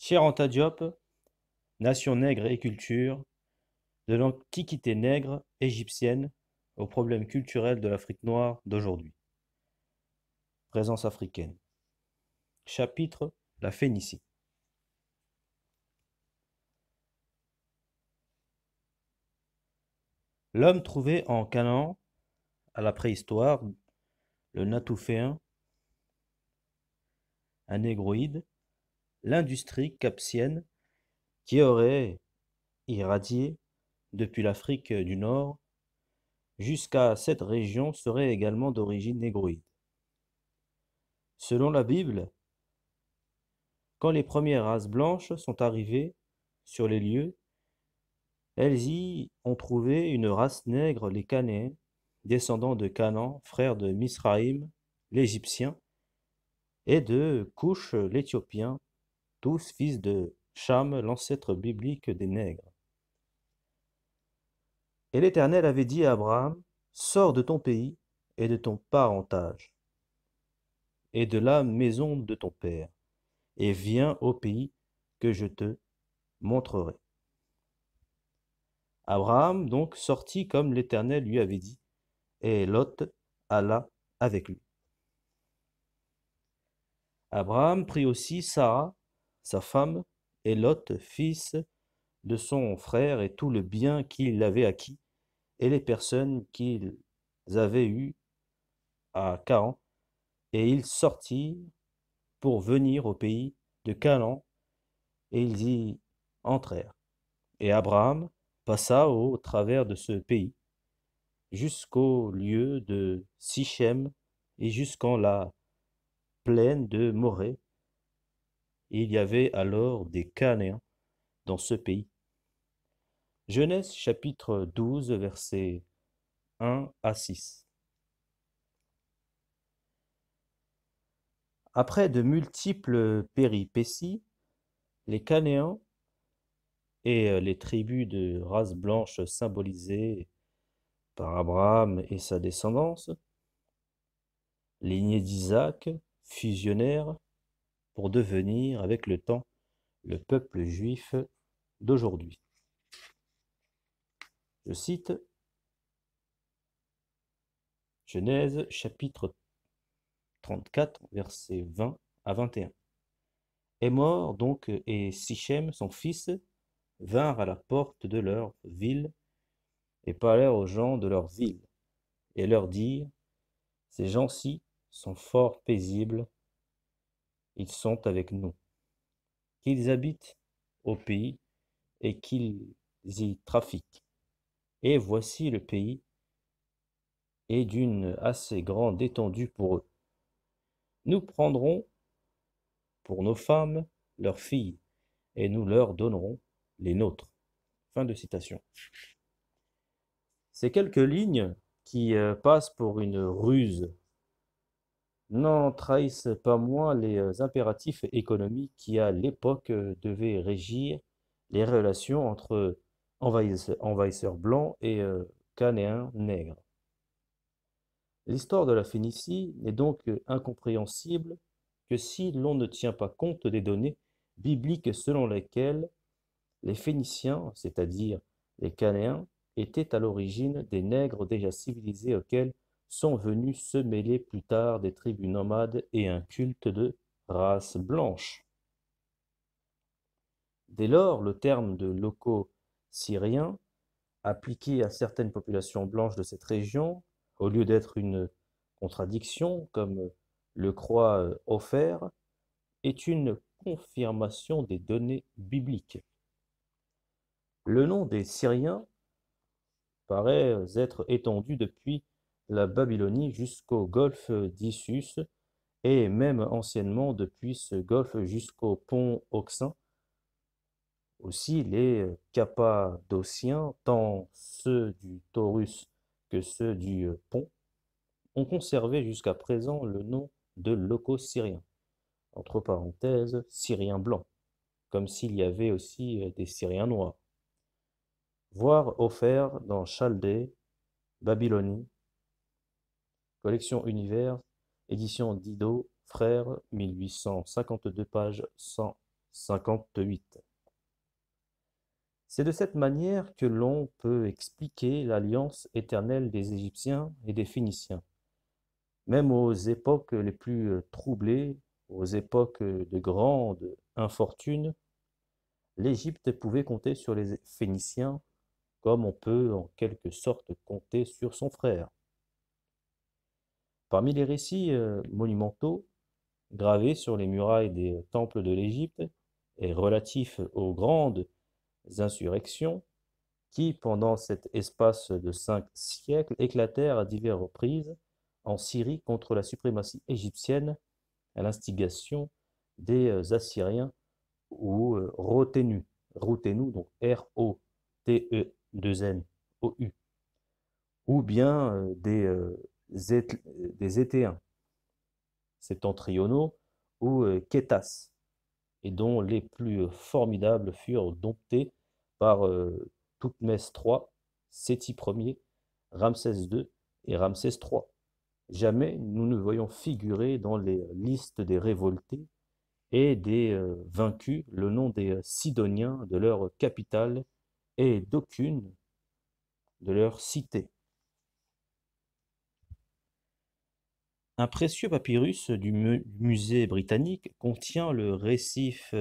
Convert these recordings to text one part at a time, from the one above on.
Cher Anta Diop, nation nègre et culture, de l'antiquité nègre égyptienne aux problèmes culturels de l'Afrique noire d'aujourd'hui. Présence africaine. Chapitre La Phénicie. L'homme trouvé en Canaan, à la préhistoire, le Natouféen, un négroïde, l'industrie capsienne qui aurait irradié depuis l'Afrique du Nord jusqu'à cette région serait également d'origine négroïde. Selon la Bible, quand les premières races blanches sont arrivées sur les lieux, elles y ont trouvé une race nègre, les Canéens, descendants de Canaan, frère de Misraïm, l'Égyptien, et de Coush, l'Éthiopien, tous fils de Cham, l'ancêtre biblique des nègres. Et l'Éternel avait dit à Abraham, sors de ton pays et de ton parentage, et de la maison de ton père, et viens au pays que je te montrerai. Abraham donc sortit comme l'Éternel lui avait dit, et Lot alla avec lui. Abraham prit aussi Sarah, sa femme, et Lot, fils de son frère, et tout le bien qu'il avait acquis, et les personnes qu'ils avaient eues à Canaan, et ils sortirent pour venir au pays de Canaan, et ils y entrèrent. Et Abraham passa au travers de ce pays, jusqu'au lieu de Sichem, et jusqu'en la plaine de Morée. Il y avait alors des Canéens dans ce pays. Genèse chapitre 12, versets 1 à 6. Après de multiples péripéties, les Canéens et les tribus de race blanche symbolisées par Abraham et sa descendance, lignée d'Isaac, fusionnèrent pour devenir avec le temps le peuple juif d'aujourd'hui. Je cite Genèse chapitre 34, versets 20 à 21. Est mort donc, et Sichem, son fils, vinrent à la porte de leur ville, et parlèrent aux gens de leur ville, et leur dirent, ces gens-ci sont fort paisibles, ils sont avec nous, qu'ils habitent au pays, et qu'ils y trafiquent. Et voici le pays est d'une assez grande étendue pour eux. Nous prendrons pour nos femmes leurs filles, et nous leur donnerons les nôtres. Fin de citation. Ces quelques lignes qui passent pour une ruse n'en trahissent pas moins les impératifs économiques qui, à l'époque, devaient régir les relations entre envahisseurs blancs et Canéens nègres. L'histoire de la Phénicie n'est donc incompréhensible que si l'on ne tient pas compte des données bibliques selon lesquelles les Phéniciens, c'est-à-dire les Canéens, étaient à l'origine des nègres déjà civilisés auxquels sont venus se mêler plus tard des tribus nomades et un culte de race blanche. Dès lors, le terme de locaux syriens, appliqué à certaines populations blanches de cette région, au lieu d'être une contradiction, comme le croit Ofer, est une confirmation des données bibliques. Le nom des Syriens paraît être étendu depuis la Babylonie jusqu'au golfe d'Issus et même anciennement depuis ce golfe jusqu'au pont Euxin. Aussi les Cappadociens, tant ceux du Taurus que ceux du pont, ont conservé jusqu'à présent le nom de locaux syriens, entre parenthèses, Syriens blancs, comme s'il y avait aussi des Syriens noirs. Voir offert dans Chaldée, Babylonie, collection Univers, édition Didot, frères, 1852, page 100. 58. C'est de cette manière que l'on peut expliquer l'alliance éternelle des Égyptiens et des Phéniciens. Même aux époques les plus troublées, aux époques de grande infortune, l'Égypte pouvait compter sur les Phéniciens comme on peut en quelque sorte compter sur son frère. Parmi les récits monumentaux gravés sur les murailles des temples de l'Égypte et relatifs aux grandes insurrections qui, pendant cet espace de 5 siècles, éclatèrent à diverses reprises en Syrie contre la suprématie égyptienne à l'instigation des Assyriens ou Roténu, donc R-O-T-E-2-N-O-U, ou bien des Étéens, septentrionaux, ou Kétas, et dont les plus formidables furent domptés par Thoutmès III, Séti Ier, Ramsès II et Ramsès III. Jamais nous ne voyons figurer dans les listes des révoltés et des vaincus le nom des Sidoniens de leur capitale et d'aucune de leurs cités. Un précieux papyrus du musée britannique contient le récif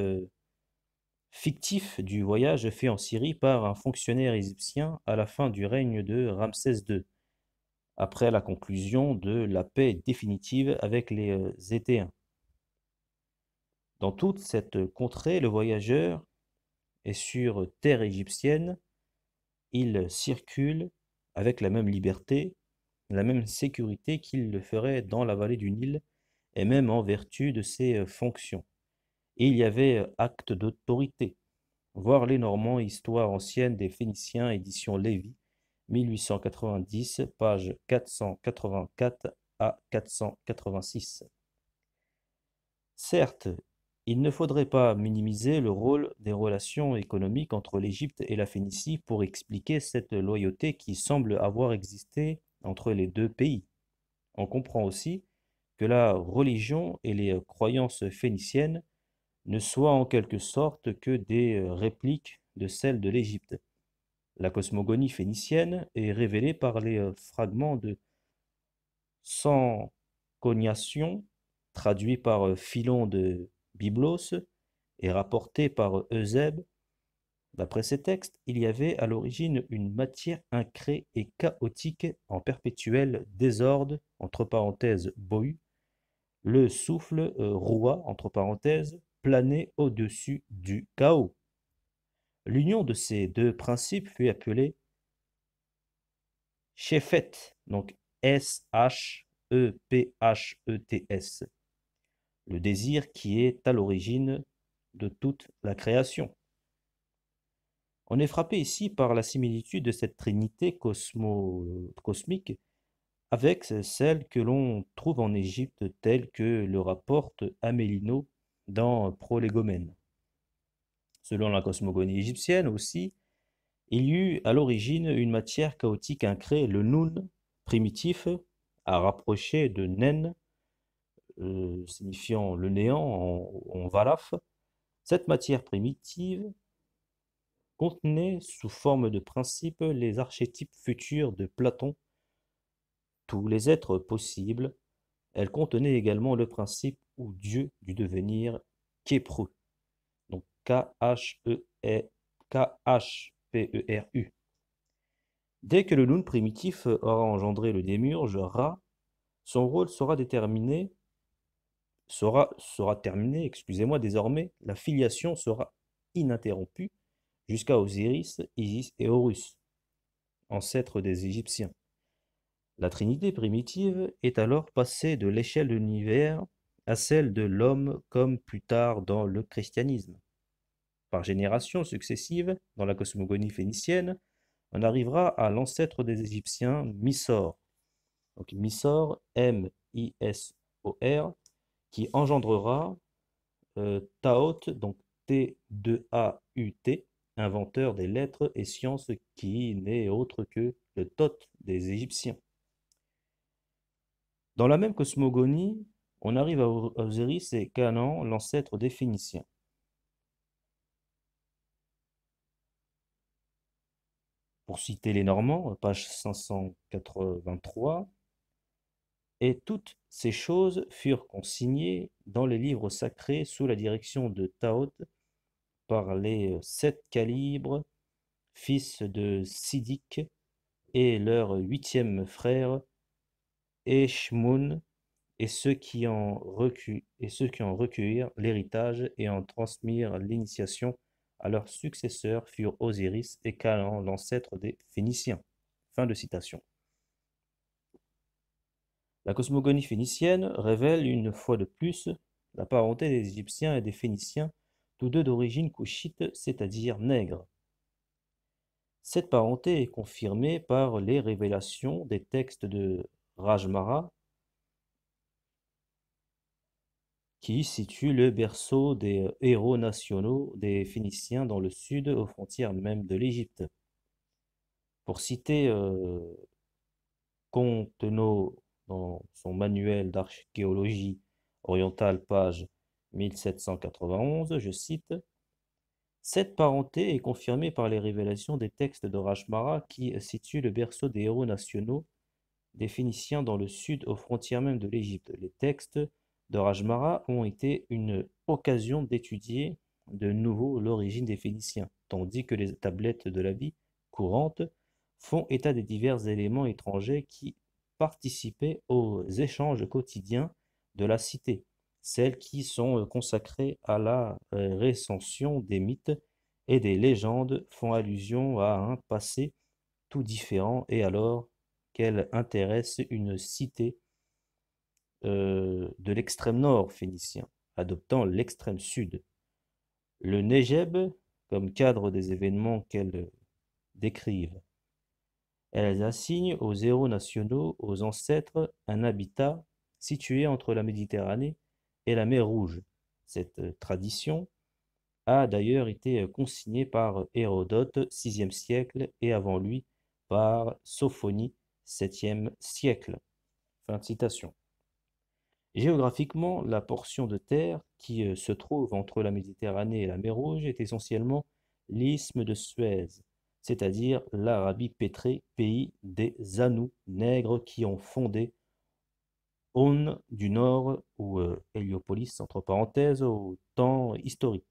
fictif du voyage fait en Syrie par un fonctionnaire égyptien à la fin du règne de Ramsès II, après la conclusion de la paix définitive avec les Étéens. Dans toute cette contrée, le voyageur est sur terre égyptienne, il circule avec la même liberté, la même sécurité qu'il le ferait dans la vallée du Nil, et même en vertu de ses fonctions. Et il y avait acte d'autorité. Voir les Normands, Histoire ancienne des Phéniciens, édition Lévy, 1890, page 484 à 486. Certes, il ne faudrait pas minimiser le rôle des relations économiques entre l'Égypte et la Phénicie pour expliquer cette loyauté qui semble avoir existé entre les deux pays. On comprend aussi que la religion et les croyances phéniciennes ne soient en quelque sorte que des répliques de celles de l'Égypte. La cosmogonie phénicienne est révélée par les fragments de Sanchoniation, traduits par Philon de Byblos et rapportés par Eusèbe. D'après ces textes, il y avait à l'origine une matière incrée et chaotique en perpétuel désordre, entre parenthèses Bohu, le souffle Roua, entre parenthèses, planait au-dessus du chaos. L'union de ces deux principes fut appelée Shephet, donc S-H-E-P-H-E-T-S, le désir qui est à l'origine de toute la création. On est frappé ici par la similitude de cette trinité cosmique avec celle que l'on trouve en Égypte telle que le rapporte Amélino dans Prolégomène. Selon la cosmogonie égyptienne aussi, il y eut à l'origine une matière chaotique incrée, le Nun primitif, à rapprocher de Nen, signifiant le néant en Valaf. Cette matière primitive contenait sous forme de principe les archétypes futurs de Platon, tous les êtres possibles. Elle contenait également le principe ou Dieu du devenir Khepru, donc K-H-P-E-R-U. Dès que le Nun primitif aura engendré le démiurge Ra, son rôle sera terminé, désormais, la filiation sera ininterrompue jusqu'à Osiris, Isis et Horus, ancêtres des Égyptiens. La Trinité primitive est alors passée de l'échelle de l'univers à celle de l'homme comme plus tard dans le christianisme. Par générations successives, dans la cosmogonie phénicienne, on arrivera à l'ancêtre des Égyptiens, Misor. Donc Misor, M-I-S-O-R, qui engendrera Taot, donc T-2-A-U-T, inventeur des lettres et sciences qui n'est autre que le Thoth des Égyptiens. Dans la même cosmogonie, on arrive à Osiris et Canaan, l'ancêtre des Phéniciens. pour citer les Normands, page 583, et toutes ces choses furent consignées dans les livres sacrés sous la direction de Taot par les 7 calibres, fils de Sidik, et leur 8e frère, Eshmoun, et ceux qui en recueillirent l'héritage et en transmirent l'initiation à leurs successeurs furent Osiris et Canaan, l'ancêtre des Phéniciens. Fin de citation. La cosmogonie phénicienne révèle une fois de plus la parenté des Égyptiens et des Phéniciens, tous deux d'origine couchite, c'est-à-dire nègre. Cette parenté est confirmée par les révélations des textes de Rajmara, qui situe le berceau des héros nationaux des Phéniciens dans le sud, aux frontières même de l'Égypte. Pour citer Contenot dans son manuel d'archéologie orientale, page 1791, je cite: Cette parenté est confirmée par les révélations des textes de Rajmara qui situent le berceau des héros nationaux des Phéniciens dans le sud, aux frontières même de l'Égypte. Les textes de Rajmara ont été une occasion d'étudier de nouveau l'origine des Phéniciens, tandis que les tablettes de la vie courante font état des divers éléments étrangers qui participaient aux échanges quotidiens de la cité, celles qui sont consacrées à la recension des mythes et des légendes font allusion à un passé tout différent, et alors qu'elle intéresse une cité de l'extrême nord phénicien, adoptant l'extrême sud. Le Négeb comme cadre des événements qu'elles décrivent. Elles assignent aux héros nationaux, aux ancêtres, un habitat situé entre la Méditerranée et la mer Rouge. Cette tradition a d'ailleurs été consignée par Hérodote, 6e siècle, et avant lui par Sophonie, 7e siècle. Fin de citation. Géographiquement, la portion de terre qui se trouve entre la Méditerranée et la mer Rouge est essentiellement l'isthme de Suez, c'est-à-dire l'Arabie pétrée, pays des Anous, nègres qui ont fondé On du Nord ou Héliopolis, entre parenthèses, au temps historique.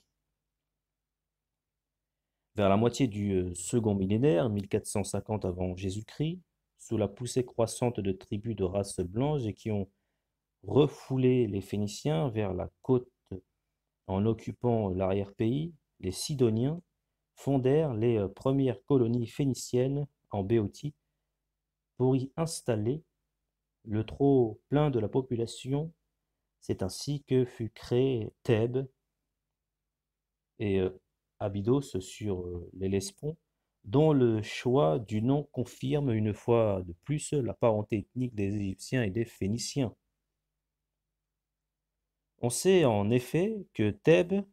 Vers la moitié du second millénaire, 1450 avant Jésus-Christ, sous la poussée croissante de tribus de race blanche et qui ont refoulé les Phéniciens vers la côte en occupant l'arrière-pays, les Sidoniens fondèrent les premières colonies phéniciennes en Béotie pour y installer le trop plein de la population. C'est ainsi que fut créé Thèbes et Abydos sur l'Hellespont, dont le choix du nom confirme une fois de plus la parenté ethnique des Égyptiens et des Phéniciens. On sait en effet que Thèbes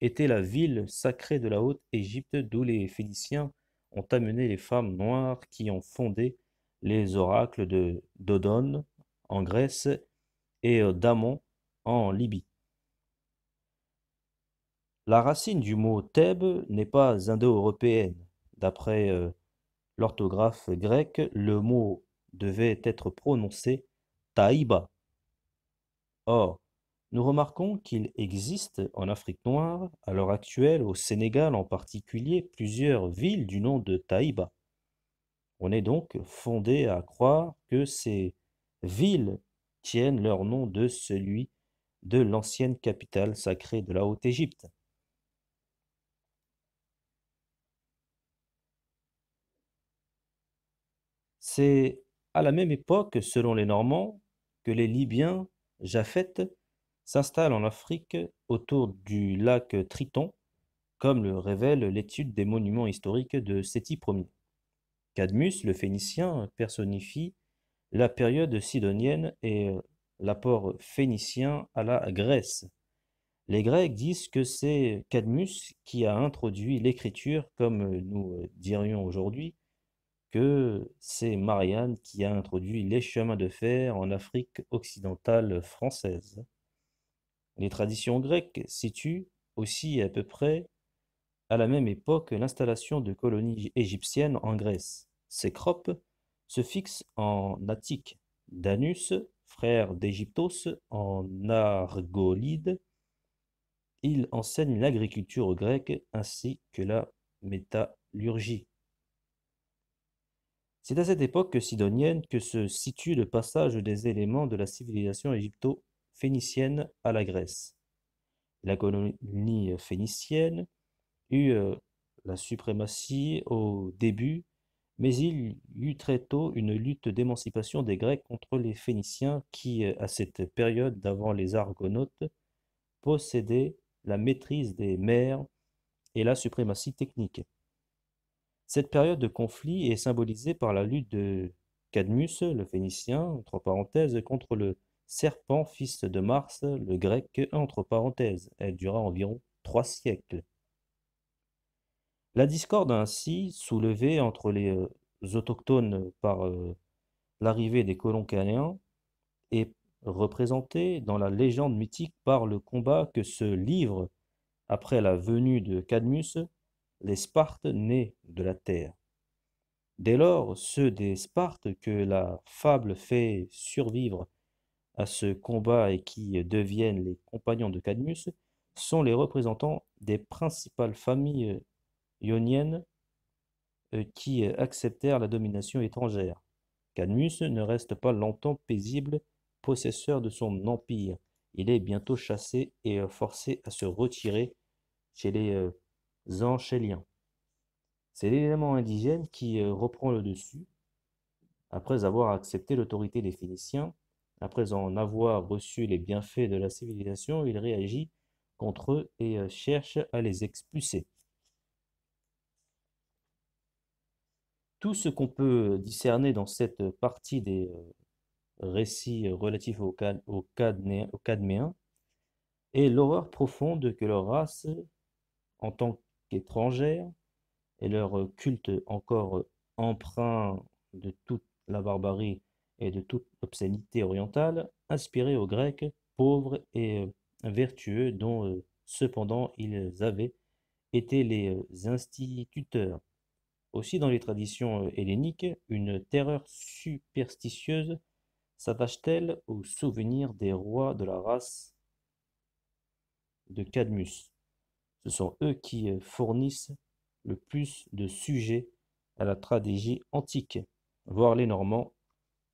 était la ville sacrée de la Haute-Égypte, d'où les Phéniciens ont amené les femmes noires qui ont fondé les oracles de Dodone en Grèce et d'Amon en Libye. La racine du mot Thèbes n'est pas indo-européenne. D'après l'orthographe grecque, le mot devait être prononcé Taïba. Or, nous remarquons qu'il existe en Afrique noire, à l'heure actuelle, au Sénégal en particulier, plusieurs villes du nom de Taïba. On est donc fondé à croire que ces villes tiennent leur nom de celui de l'ancienne capitale sacrée de la Haute-Égypte. C'est à la même époque, selon les Normands, que les Libyens Japheth s'installent en Afrique autour du lac Triton, comme le révèle l'étude des monuments historiques de Séti Ier. Cadmus, le Phénicien, personnifie la période sidonienne et l'apport phénicien à la Grèce. Les Grecs disent que c'est Cadmus qui a introduit l'écriture, comme nous dirions aujourd'hui que c'est Marianne qui a introduit les chemins de fer en Afrique occidentale française. Les traditions grecques situent aussi à peu près à la même époque l'installation de colonies égyptiennes en Grèce. Cécrope se fixe en Attique, Danus, frère d'Égyptos, en Argolide. Il enseigne l'agriculture aux Grecs ainsi que la métallurgie. C'est à cette époque sidonienne que se situe le passage des éléments de la civilisation égypto-phénicienne à la Grèce. La colonie phénicienne eut la suprématie au début, mais il y eut très tôt une lutte d'émancipation des Grecs contre les Phéniciens qui, à cette période d'avant les Argonautes, possédaient la maîtrise des mers et la suprématie technique. Cette période de conflit est symbolisée par la lutte de Cadmus, le Phénicien, entre parenthèses, contre le serpent, fils de Mars, le Grec, entre parenthèses. Elle dura environ 3 siècles. La discorde ainsi soulevée entre les autochtones par l'arrivée des colons canéens est représentée dans la légende mythique par le combat que se livrent, après la venue de Cadmus, les Spartes nés de la terre. Dès lors, ceux des Spartes que la fable fait survivre à ce combat et qui deviennent les compagnons de Cadmus sont les représentants des principales familles ioniennes qui acceptèrent la domination étrangère. Cadmus ne reste pas longtemps paisible possesseur de son empire. Il est bientôt chassé et forcé à se retirer chez les Anchéliens. C'est l'élément indigène qui reprend le dessus, après avoir accepté l'autorité des Phéniciens, après en avoir reçu les bienfaits de la civilisation, il réagit contre eux et cherche à les expulser. Tout ce qu'on peut discerner dans cette partie des récits relatifs aux Cadméens est l'horreur profonde que leur race, en tant qu'étrangère, et leur culte encore empreint de toute la barbarie et de toute l'obscénité orientale, inspirait aux Grecs pauvres et vertueux dont cependant ils avaient été les instituteurs. Aussi dans les traditions helléniques, une terreur superstitieuse s'attache-t-elle aux souvenirs des rois de la race de Cadmus. Ce sont eux qui fournissent le plus de sujets à la tragédie antique. Voir les Normands,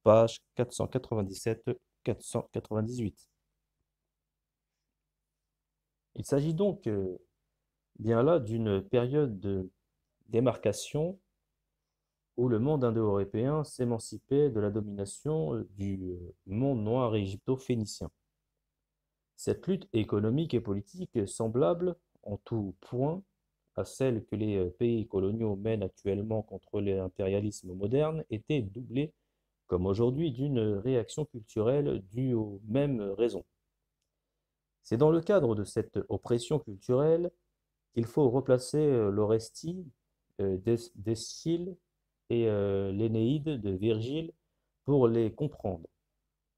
page 497-498. Il s'agit donc bien là d'une période de démarcation où le monde indo-européen s'émancipait de la domination du monde noir égypto-phénicien. Cette lutte économique et politique semblable en tout point à celle que les pays coloniaux mènent actuellement contre l'impérialisme moderne était doublée, comme aujourd'hui, d'une réaction culturelle due aux mêmes raisons. C'est dans le cadre de cette oppression culturelle qu'il faut replacer l'Orestie d'Eschyle et l'Énéide de Virgile pour les comprendre.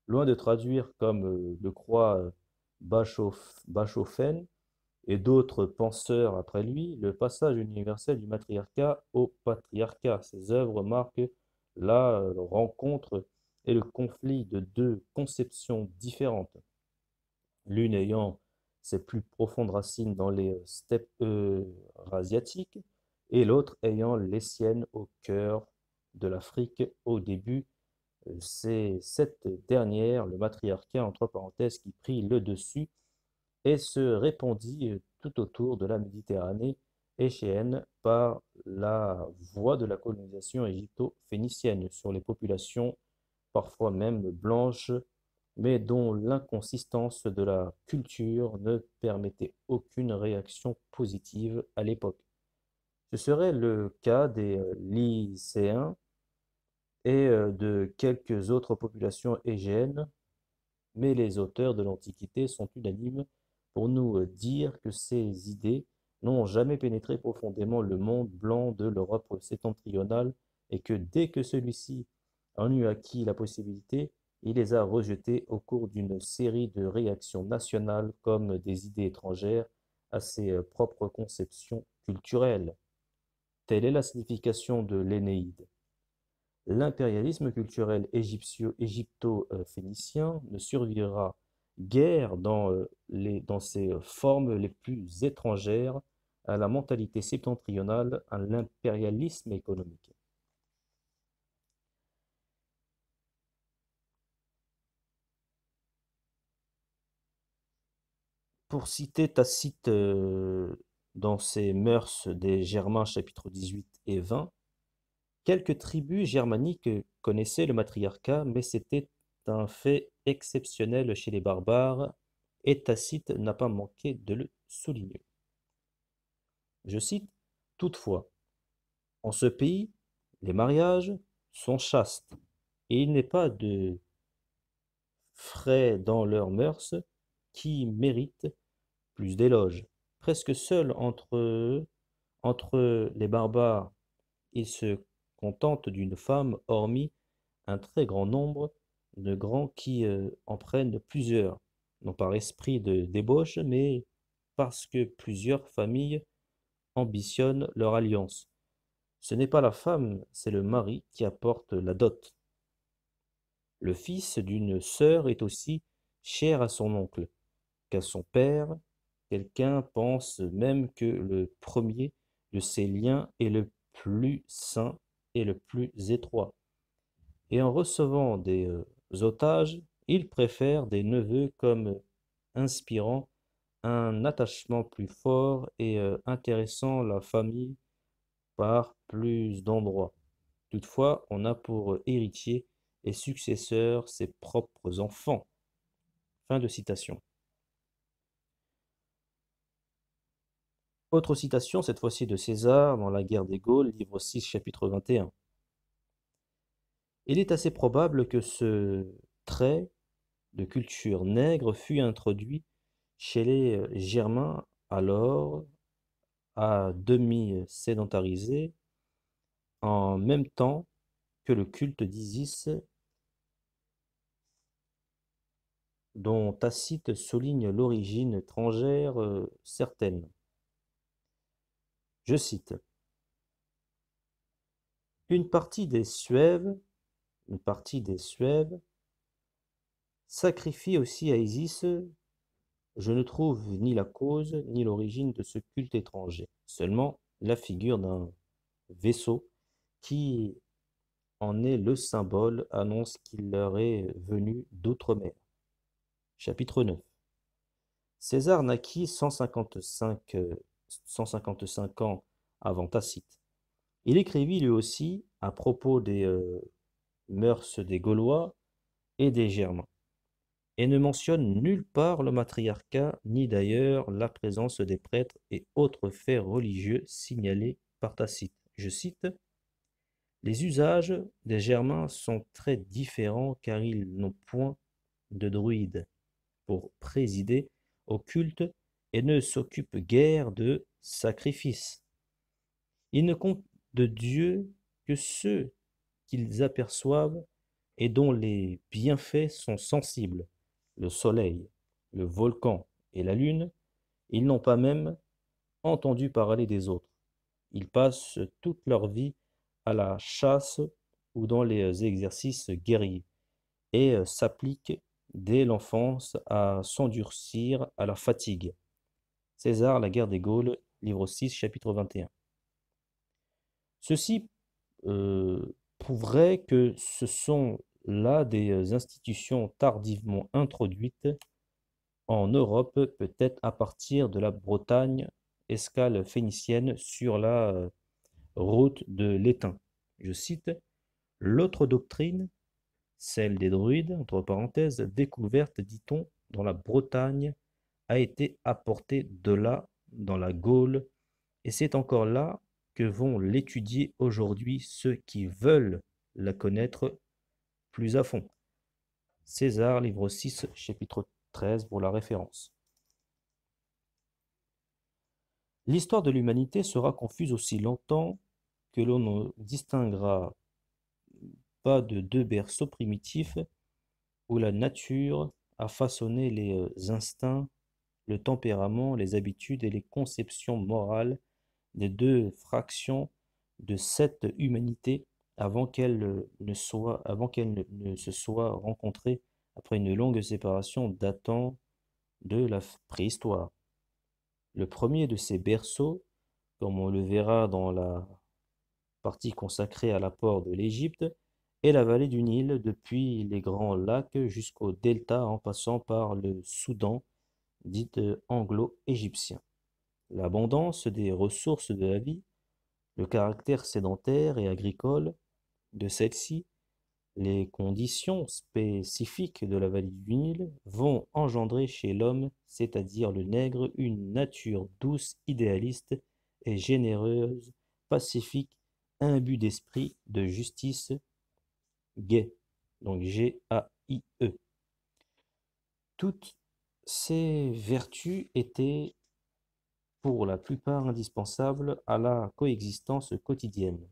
Loin de traduire comme le croit Bachofen et d'autres penseurs après lui, le passage universel du matriarcat au patriarcat. Ces œuvres marquent la rencontre et le conflit de deux conceptions différentes, l'une ayant ses plus profondes racines dans les steppes eurasiatiques et l'autre ayant les siennes au cœur de l'Afrique au début. C'est cette dernière, le matriarcat entre parenthèses, qui prit le dessus et se répandit tout autour de la Méditerranée échéenne par la voie de la colonisation égypto-phénicienne sur les populations, parfois même blanches, mais dont l'inconsistance de la culture ne permettait aucune réaction positive à l'époque. Ce serait le cas des Lycéens et de quelques autres populations égéennes, mais les auteurs de l'Antiquité sont unanimes pour nous dire que ces idées n'ont jamais pénétré profondément le monde blanc de l'Europe septentrionale et que dès que celui-ci en eut acquis la possibilité, il les a rejetées au cours d'une série de réactions nationales comme des idées étrangères à ses propres conceptions culturelles. Telle est la signification de l'Énéide. L'impérialisme culturel égypto-phénicien ne survivra guère dans ses formes les plus étrangères à la mentalité septentrionale, à l'impérialisme économique. Pour citer Tacite dans ses Mœurs des Germains, chapitres 18 et 20, quelques tribus germaniques connaissaient le matriarcat, mais c'était un fait exceptionnel chez les barbares, et Tacite n'a pas manqué de le souligner. Je cite, toutefois, en ce pays, les mariages sont chastes, et il n'est pas de frais dans leurs mœurs qui méritent plus d'éloges. Presque seuls entre les barbares, ils se contentent d'une femme, hormis un très grand nombre de grands qui en prennent plusieurs, non par esprit de débauche, mais parce que plusieurs familles ambitionnent leur alliance. Ce n'est pas la femme, c'est le mari qui apporte la dot. Le fils d'une sœur est aussi cher à son oncle qu'à son père. Quelqu'un pense même que le premier de ces liens est le plus saint et le plus étroit. Et en recevant des otages, il préfère des neveux comme inspirant un attachement plus fort et intéressant la famille par plus d'endroits. Toutefois, on a pour héritier et successeur ses propres enfants. Fin de citation. Autre citation, cette fois-ci de César, dans la guerre des Gaules, livre 6, chapitre 21. Il est assez probable que ce trait de culture nègre fut introduit chez les Germains alors à demi sédentarisés en même temps que le culte d'Isis dont Tacite souligne l'origine étrangère certaine. Je cite, une partie des Suèves sacrifie aussi à Isis. Je ne trouve ni la cause ni l'origine de ce culte étranger, seulement la figure d'un vaisseau qui en est le symbole annonce qu'il leur est venu d'outre-mer. Chapitre 9. César naquit 155 ans avant Tacite. Il écrivit lui aussi à propos des mœurs des Gaulois et des Germains, et ne mentionne nulle part le matriarcat, ni d'ailleurs la présence des prêtres et autres faits religieux signalés par Tacite. Je cite, les usages des Germains sont très différents car ils n'ont point de druides pour présider au culte et ne s'occupent guère de sacrifices. Ils ne comptent de Dieu que ceux qu'ils aperçoivent et dont les bienfaits sont sensibles, le soleil, le volcan et la lune. Ils n'ont pas même entendu parler des autres. Ils passent toute leur vie à la chasse ou dans les exercices guerriers et s'appliquent dès l'enfance à s'endurcir à la fatigue. César, la guerre des Gaules, livre 6, chapitre 21. Ceci prouverait que ce sont là des institutions tardivement introduites en Europe, peut-être à partir de la Bretagne, escale phénicienne sur la route de l'Étain. Je cite, l'autre doctrine, celle des druides, entre parenthèses, découverte, dit-on, dans la Bretagne, a été apportée de là, dans la Gaule, et c'est encore là que vont l'étudier aujourd'hui ceux qui veulent la connaître plus à fond. César, livre 6, chapitre 13, pour la référence. L'histoire de l'humanité sera confuse aussi longtemps que l'on ne distinguera pas de deux berceaux primitifs où la nature a façonné les instincts le tempérament, les habitudes et les conceptions morales des deux fractions de cette humanité avant qu'elle ne se soit rencontrée après une longue séparation datant de la préhistoire. Le premier de ces berceaux, comme on le verra dans la partie consacrée à l'apport de l'Égypte, est la vallée du Nil depuis les grands lacs jusqu'au delta en passant par le Soudan, dit anglo-égyptien. L'abondance des ressources de la vie, le caractère sédentaire et agricole de celle-ci, les conditions spécifiques de la vallée du Nil vont engendrer chez l'homme, c'est-à-dire le nègre, une nature douce, idéaliste et généreuse, pacifique, imbue d'esprit, de justice, gai, donc G-A-I-E. Toutes ces vertus étaient pour la plupart indispensables à la coexistence quotidienne.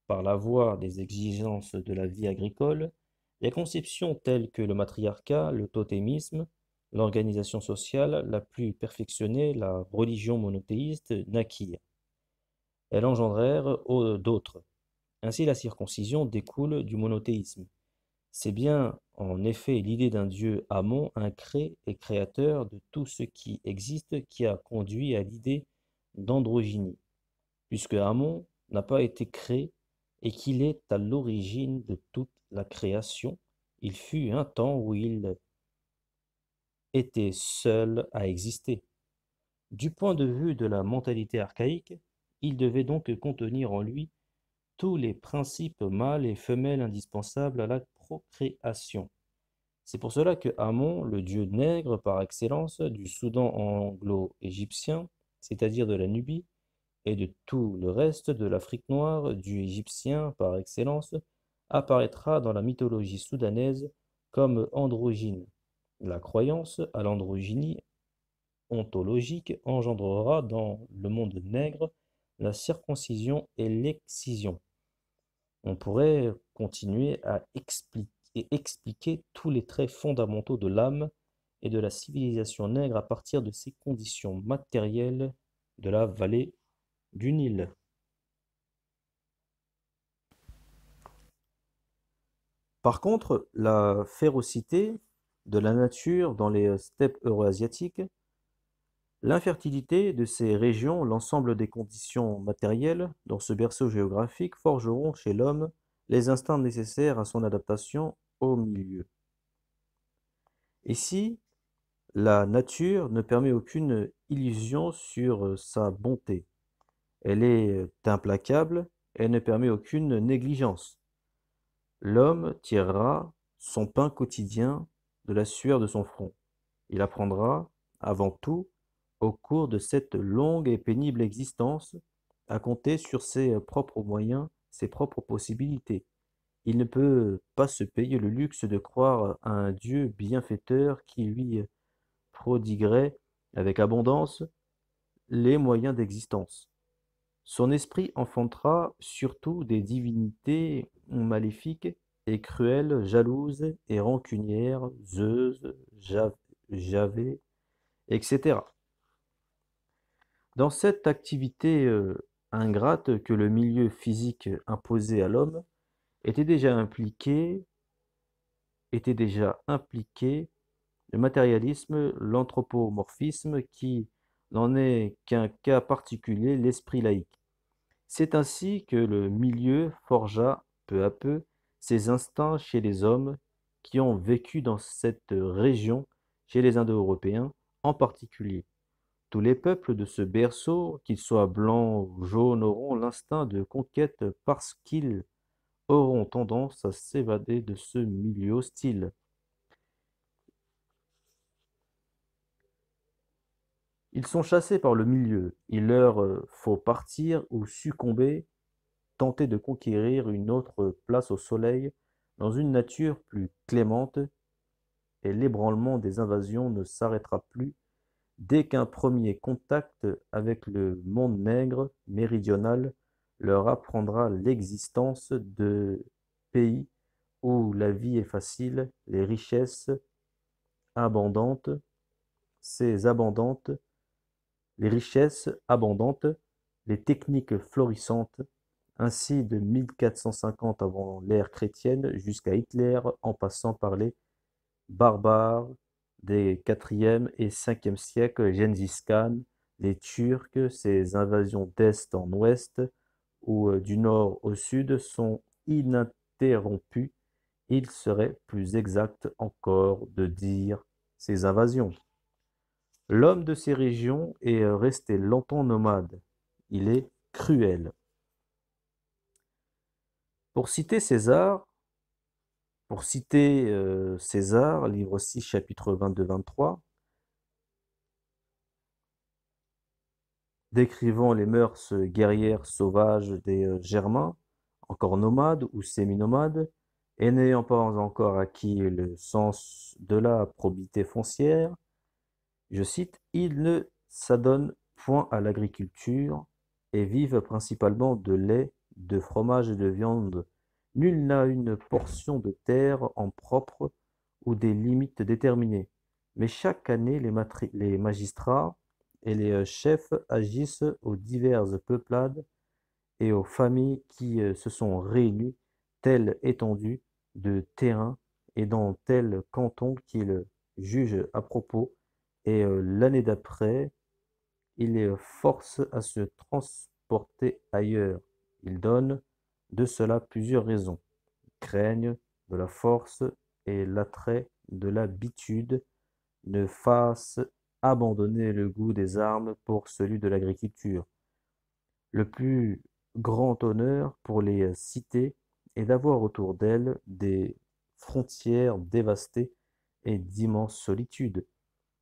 Par la voie des exigences de la vie agricole, les conceptions telles que le matriarcat, le totémisme, l'organisation sociale la plus perfectionnée, la religion monothéiste, naquirent. Elles engendrèrent d'autres. Ainsi, la circoncision découle du monothéisme. C'est bien en effet l'idée d'un Dieu Amon, incré et créateur de tout ce qui existe, qui a conduit à l'idée d'androgynie, puisque Amon n'a pas été créé et qu'il est à l'origine de toute la création. Il fut un temps où il était seul à exister. Du point de vue de la mentalité archaïque, il devait donc contenir en lui tous les principes mâles et femelles indispensables à la procréation. C'est pour cela que Amon, le dieu nègre par excellence du Soudan anglo-égyptien, c'est-à-dire de la Nubie, et de tout le reste de l'Afrique noire, du égyptien par excellence, apparaîtra dans la mythologie soudanaise comme androgyne. La croyance à l'androgynie ontologique engendrera dans le monde nègre la circoncision et l'excision. On pourrait continuer à expliquer tous les traits fondamentaux de l'âme et de la civilisation nègre à partir de ces conditions matérielles de la vallée du Nil. Par contre, la férocité de la nature dans les steppes euro-asiatiques, l'infertilité de ces régions, l'ensemble des conditions matérielles dans ce berceau géographique forgeront chez l'homme les instincts nécessaires à son adaptation au milieu. Ici, la nature ne permet aucune illusion sur sa bonté. Elle est implacable et ne permet aucune négligence. L'homme tirera son pain quotidien de la sueur de son front. Il apprendra, avant tout, au cours de cette longue et pénible existence, à compter sur ses propres moyens, ses propres possibilités. Il ne peut pas se payer le luxe de croire à un Dieu bienfaiteur qui lui prodiguerait avec abondance les moyens d'existence. Son esprit enfantera surtout des divinités maléfiques et cruelles, jalouses et rancunières, Zeus, Javé, etc. Dans cette activité ingrate que le milieu physique imposait à l'homme, était déjà impliqué le matérialisme, l'anthropomorphisme, qui n'en est qu'un cas particulier, l'esprit laïque. C'est ainsi que le milieu forgea peu à peu ces instincts chez les hommes qui ont vécu dans cette région, chez les Indo-Européens en particulier. Tous les peuples de ce berceau, qu'ils soient blancs ou jaunes, auront l'instinct de conquête parce qu'ils auront tendance à s'évader de ce milieu hostile. Ils sont chassés par le milieu, il leur faut partir ou succomber, tenter de conquérir une autre place au soleil dans une nature plus clémente, et l'ébranlement des invasions ne s'arrêtera plus dès qu'un premier contact avec le monde nègre méridional leur apprendra l'existence de pays où la vie est facile, les richesses abondantes, les richesses abondantes, les techniques florissantes, ainsi de 1450 avant l'ère chrétienne jusqu'à Hitler, en passant par les barbares des 4e et 5e siècles, Gengis Khan, les Turcs, ces invasions d'est en ouest ou du nord au sud sont ininterrompues. Il serait plus exact encore de dire ces invasions. L'homme de ces régions est resté longtemps nomade. Il est cruel. Pour citer César, César, livre 6, chapitre 22-23, décrivant les mœurs guerrières sauvages des Germains, encore nomades ou semi-nomades, et n'ayant pas encore acquis le sens de la probité foncière, je cite, ils ne s'adonnent point à l'agriculture et vivent principalement de lait, de fromage et de viande. Nul n'a une portion de terre en propre ou des limites déterminées. Mais chaque année, les magistrats et les chefs agissent aux diverses peuplades et aux familles qui se sont réunies, telle étendue de terrain et dans tel canton qu'ils jugent à propos, et l'année d'après, ils les forcent à se transporter ailleurs. Ils donnent de cela plusieurs raisons. Ils craignent de la force et l'attrait de l'habitude ne fasse abandonner le goût des armes pour celui de l'agriculture. Le plus grand honneur pour les cités est d'avoir autour d'elles des frontières dévastées et d'immenses solitudes.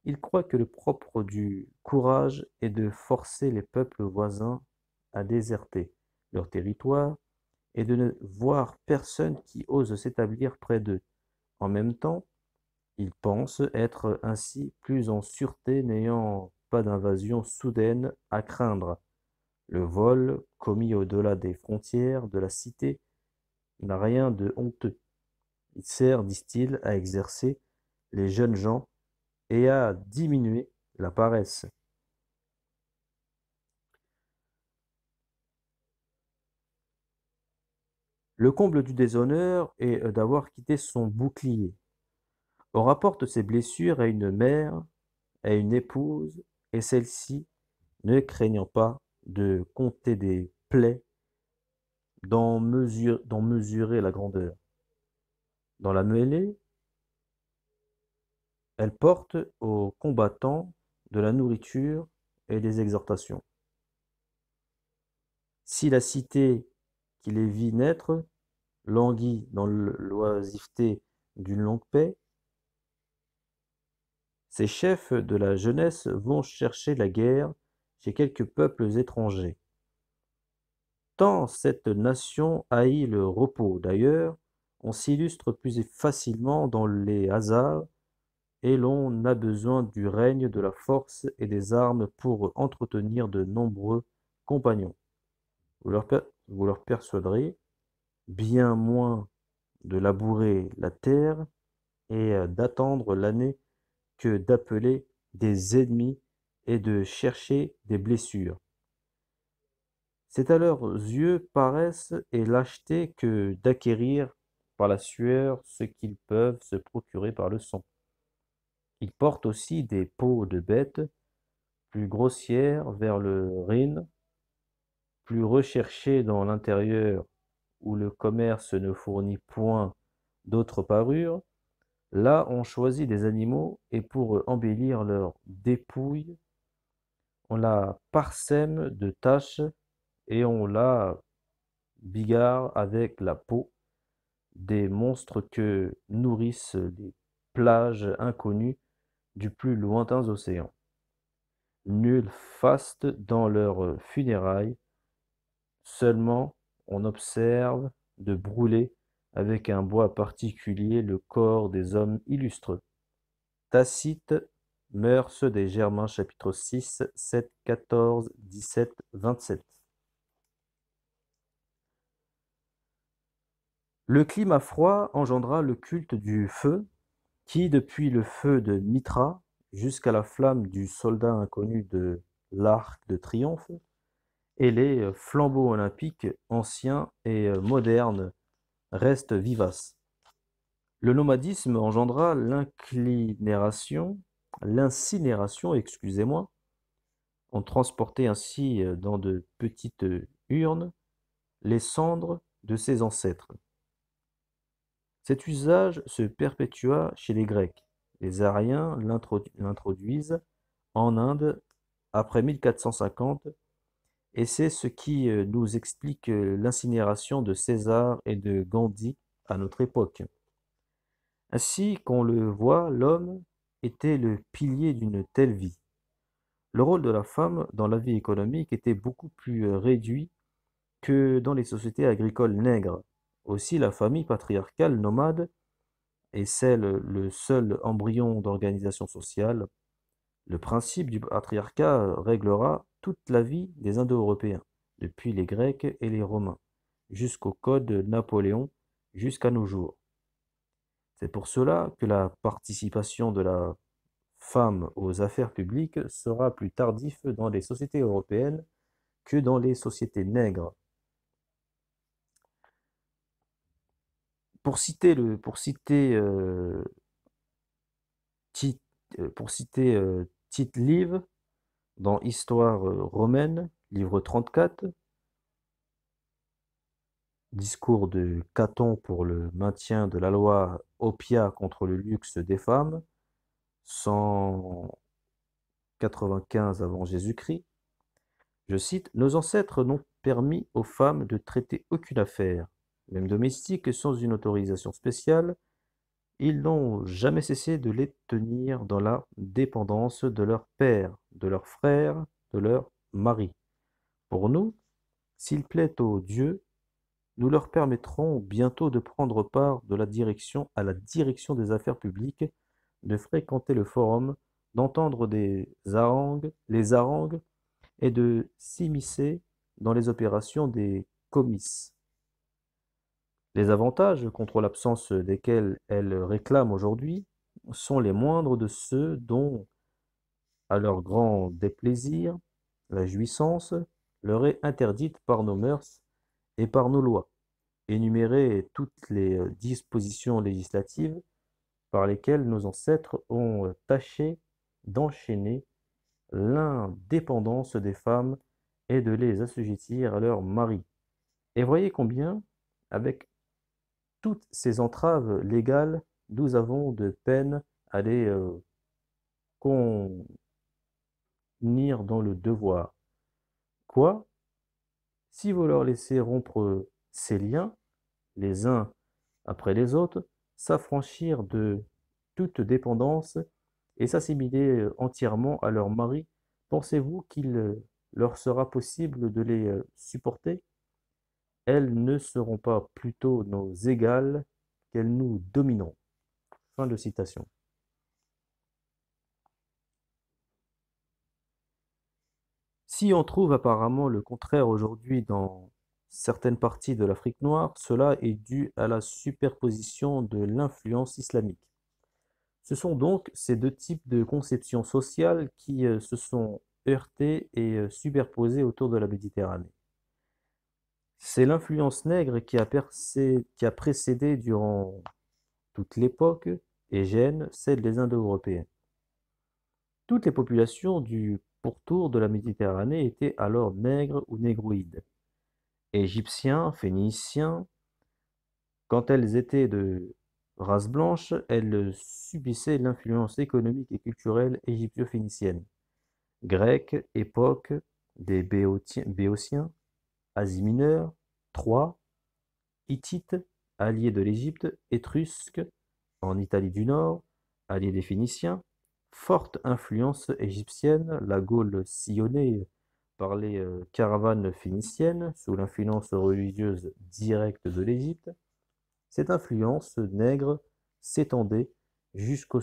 Ils croient que le propre du courage est de forcer les peuples voisins à déserter leur territoire et de ne voir personne qui ose s'établir près d'eux. En même temps, ils pensent être ainsi plus en sûreté, n'ayant pas d'invasion soudaine à craindre. Le vol, commis au-delà des frontières de la cité, n'a rien de honteux. Il sert, disent-ils, à exercer les jeunes gens et à diminuer la paresse. Le comble du déshonneur est d'avoir quitté son bouclier. On rapporte ses blessures à une mère, à une épouse, et celle-ci, ne craignant pas de compter des plaies, d'en mesurer la grandeur. Dans la mêlée, elle porte aux combattants de la nourriture et des exhortations. Si la cité qui les vit naître languit dans l'oisiveté d'une longue paix, ces chefs de la jeunesse vont chercher la guerre chez quelques peuples étrangers. Tant cette nation haït le repos. D'ailleurs, on s'illustre plus facilement dans les hasards, et l'on a besoin du règne, de la force et des armes pour entretenir de nombreux compagnons. Vous leur persuaderez bien moins de labourer la terre et d'attendre l'année que d'appeler des ennemis et de chercher des blessures. C'est à leurs yeux paresse et lâcheté que d'acquérir par la sueur ce qu'ils peuvent se procurer par le sang. Ils portent aussi des peaux de bêtes plus grossières vers le Rhin, plus recherchées dans l'intérieur où le commerce ne fournit point d'autres parures. Là, on choisit des animaux et pour embellir leur dépouille, on la parsème de taches et on la bigarre avec la peau des monstres que nourrissent les plages inconnues du plus lointains océans. Nul faste dans leurs funérailles, seulement on observe de brûler avec un bois particulier le corps des hommes illustres. Tacite, Mœurs des Germains, chapitre 6, 7, 14, 17, 27. Le climat froid engendra le culte du feu qui, depuis le feu de Mithra jusqu'à la flamme du soldat inconnu de l'Arc de Triomphe, et les flambeaux olympiques anciens et modernes restent vivaces. Le nomadisme engendra l'incinération, excusez-moi. On transportait ainsi dans de petites urnes les cendres de ses ancêtres. Cet usage se perpétua chez les Grecs. Les Ariens l'introduisent en Inde après 1450 et c'est ce qui nous explique l'incinération de César et de Gandhi à notre époque. Ainsi qu'on le voit, l'homme était le pilier d'une telle vie. Le rôle de la femme dans la vie économique était beaucoup plus réduit que dans les sociétés agricoles nègres. Aussi, la famille patriarcale nomade est le seul embryon d'organisation sociale. Le principe du patriarcat réglera toute la vie des Indo-Européens, depuis les Grecs et les Romains, jusqu'au code de Napoléon, jusqu'à nos jours. C'est pour cela que la participation de la femme aux affaires publiques sera plus tardif dans les sociétés européennes que dans les sociétés nègres. Pour citer Tit- Tite-Live dans Histoire romaine, livre 34, discours de Caton pour le maintien de la loi Oppia contre le luxe des femmes, 195 avant Jésus-Christ. Je cite, nos ancêtres n'ont permis aux femmes de traiter aucune affaire, même domestique, sans une autorisation spéciale. Ils n'ont jamais cessé de les tenir dans la dépendance de leur père, de leurs frères, de leur mari. Pour nous, s'il plaît aux dieux, nous leur permettrons bientôt de prendre part à la direction des affaires publiques, de fréquenter le forum, d'entendre les harangues et de s'immiscer dans les opérations des comices. Les avantages, contre l'absence desquels elles réclament aujourd'hui, sont les moindres de ceux dont, à leur grand déplaisir, la jouissance leur est interdite par nos mœurs et par nos lois. Énumérer toutes les dispositions législatives par lesquelles nos ancêtres ont tâché d'enchaîner l'indépendance des femmes et de les assujettir à leurs maris. Et voyez combien, avec toutes ces entraves légales, nous avons de peine à les contenir dans le devoir. Quoi? Si vous leur laissez rompre ces liens, les uns après les autres, s'affranchir de toute dépendance et s'assimiler entièrement à leur mari, pensez-vous qu'il leur sera possible de les supporter? Elles ne seront pas plutôt nos égales qu'elles nous domineront. Fin de citation. Si on trouve apparemment le contraire aujourd'hui dans certaines parties de l'Afrique noire, cela est dû à la superposition de l'influence islamique. Ce sont donc ces deux types de conceptions sociales qui se sont heurtés et superposés autour de la Méditerranée. C'est l'influence nègre qui a précédé durant toute l'époque hégène celle des Indo-Européens. Toutes les populations du pourtour de la Méditerranée étaient alors nègres ou négroïdes. Égyptiens, Phéniciens, quand elles étaient de race blanche, elles subissaient l'influence économique et culturelle égyptio-phénicienne. Grecs, époque des Béotiens, Asie mineure, Troie, Hittites, alliés de l'Égypte, Étrusques, en Italie du Nord, alliés des Phéniciens, forte influence égyptienne, la Gaule sillonnée par les caravanes phéniciennes sous l'influence religieuse directe de l'Égypte. Cette influence nègre s'étendait jusque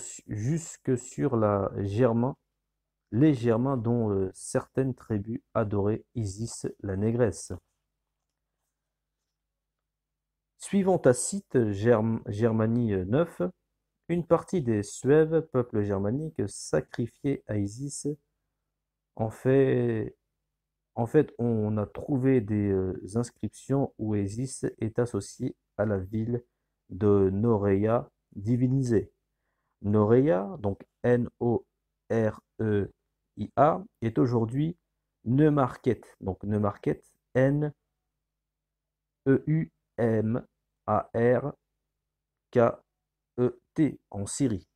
sur les Germains dont certaines tribus adoraient Isis la négresse. Suivant Tacite, Germanie 9, une partie des Suèves, peuple germanique, sacrifiait à Isis. En fait, on a trouvé des inscriptions où Isis est associée à la ville de Noréia divinisée. Noréia, donc N-O-R-E-I-A, est aujourd'hui Neumarket, donc Neumarket, Neumarket en Syrie.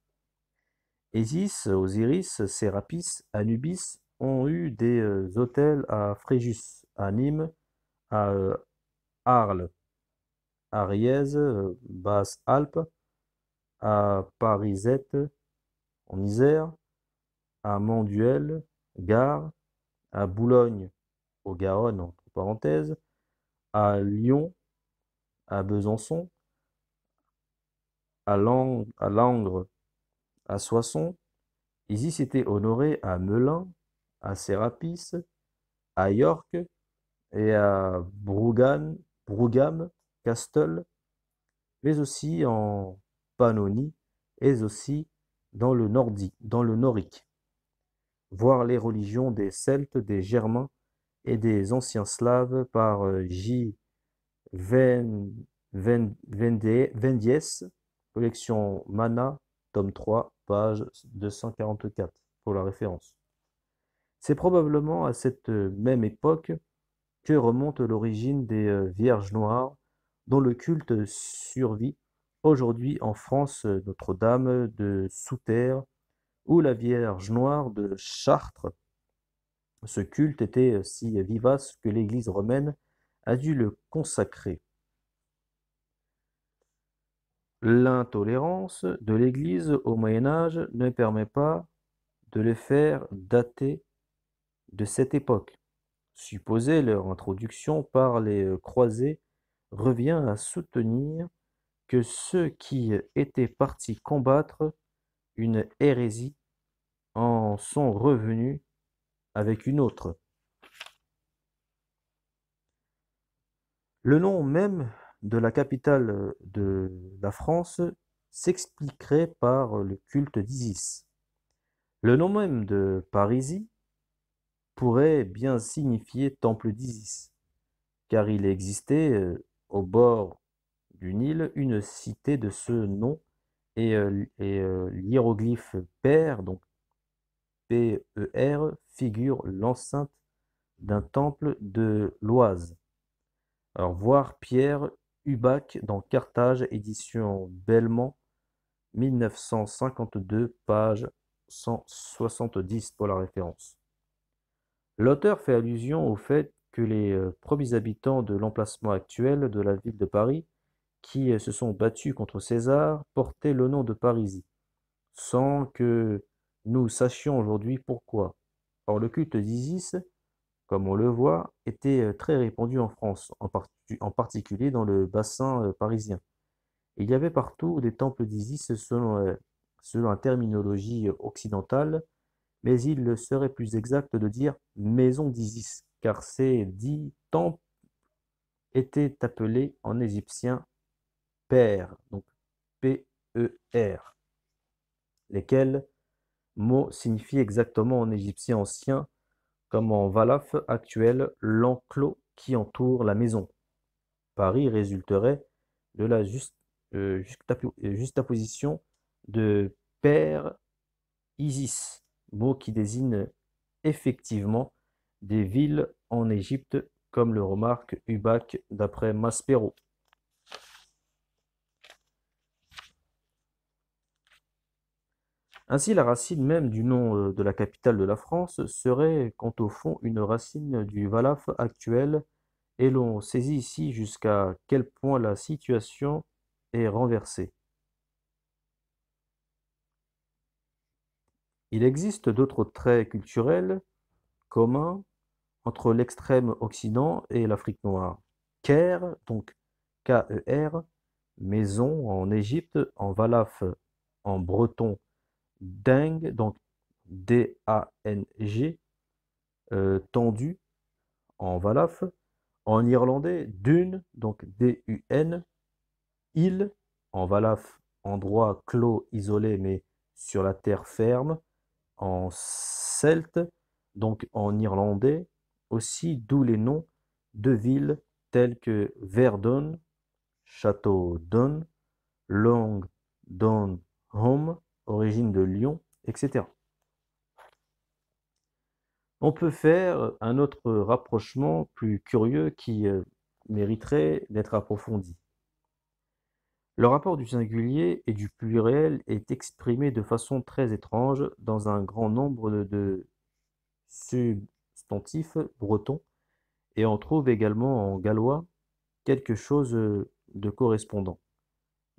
Isis, Osiris, Sérapis, Anubis ont eu des hôtels à Fréjus, à Nîmes, à Arles, à Riez, Basse-Alpes, à Parisette, en Isère, à Manduel, Gare, à Boulogne, au Garonne, entre parenthèses, à Lyon, à Besançon, à Langres, à Soissons. Isis était honoré à Melun, à Sérapis, à York et à Brougham Castle, mais aussi en Pannonie et aussi dans le Norique, voir les religions des Celtes, des Germains et des anciens Slaves par J. Vendies, collection Mana, tome 3, page 244, pour la référence. C'est probablement à cette même époque que remonte l'origine des Vierges noires, dont le culte survit aujourd'hui en France, Notre-Dame de Souterre ou la Vierge noire de Chartres. Ce culte était si vivace que l'Église romaine a dû le consacrer. L'intolérance de l'Église au Moyen Âge ne permet pas de les faire dater de cette époque. Supposer leur introduction par les croisés revient à soutenir que ceux qui étaient partis combattre une hérésie en sont revenus avec une autre. Le nom même de la capitale de la France s'expliquerait par le culte d'Isis. Le nom même de Parisie pourrait bien signifier temple d'Isis, car il existait au bord du Nil une cité de ce nom et l'hiéroglyphe Per, donc P-E-R, figure l'enceinte d'un temple de l'Oise. Alors, voir Pierre Hubac dans Carthage, édition Bellemont, 1952, page 170 pour la référence. L'auteur fait allusion au fait que les premiers habitants de l'emplacement actuel de la ville de Paris, qui se sont battus contre César, portaient le nom de Parisie, sans que nous sachions aujourd'hui pourquoi. Or, le culte d'Isis, comme on le voit, était très répandu en France, en particulier dans le bassin parisien. Il y avait partout des temples d'Isis selon la terminologie occidentale, mais il serait plus exact de dire maison d'Isis, car ces 10 temples étaient appelés en égyptien Per, donc P-E-R, lesquels mots signifient exactement en égyptien ancien, comme en valaf actuel, l'enclos qui entoure la maison. Paris résulterait de la juxtaposition de Per Isis, mot qui désigne effectivement des villes en Égypte, comme le remarque Hubac d'après Maspero. Ainsi, la racine même du nom de la capitale de la France serait, quant au fond, une racine du valaf actuel, et l'on saisit ici jusqu'à quel point la situation est renversée. Il existe d'autres traits culturels communs entre l'extrême Occident et l'Afrique noire. Caire, donc K-E-R, maison en Égypte, en valaf en breton, Deng, donc D-A-N-G, tendu en valaf, en irlandais, dune, donc D-U-N, île, en valaf, endroit clos, isolé, mais sur la terre ferme, en celte, donc en irlandais, aussi d'où les noms de villes telles que Verdun, Château d'On, Long Down Home, origine de Lyon, etc. On peut faire un autre rapprochement plus curieux qui mériterait d'être approfondi. Le rapport du singulier et du pluriel est exprimé de façon très étrange dans un grand nombre de substantifs bretons, et on trouve également en gallois quelque chose de correspondant.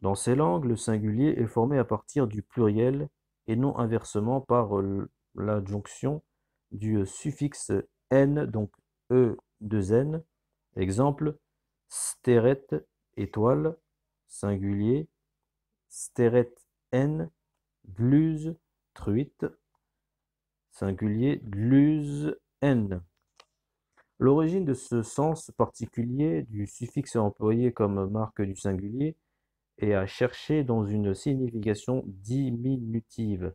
Dans ces langues, le singulier est formé à partir du pluriel et non inversement par l'adjonction du suffixe n, donc e 2 n. Exemple, steret, étoile, singulier, steret n, gluse, truite, singulier, gluse n. L'origine de ce sens particulier du suffixe employé comme marque du singulier est à chercher dans une signification diminutive.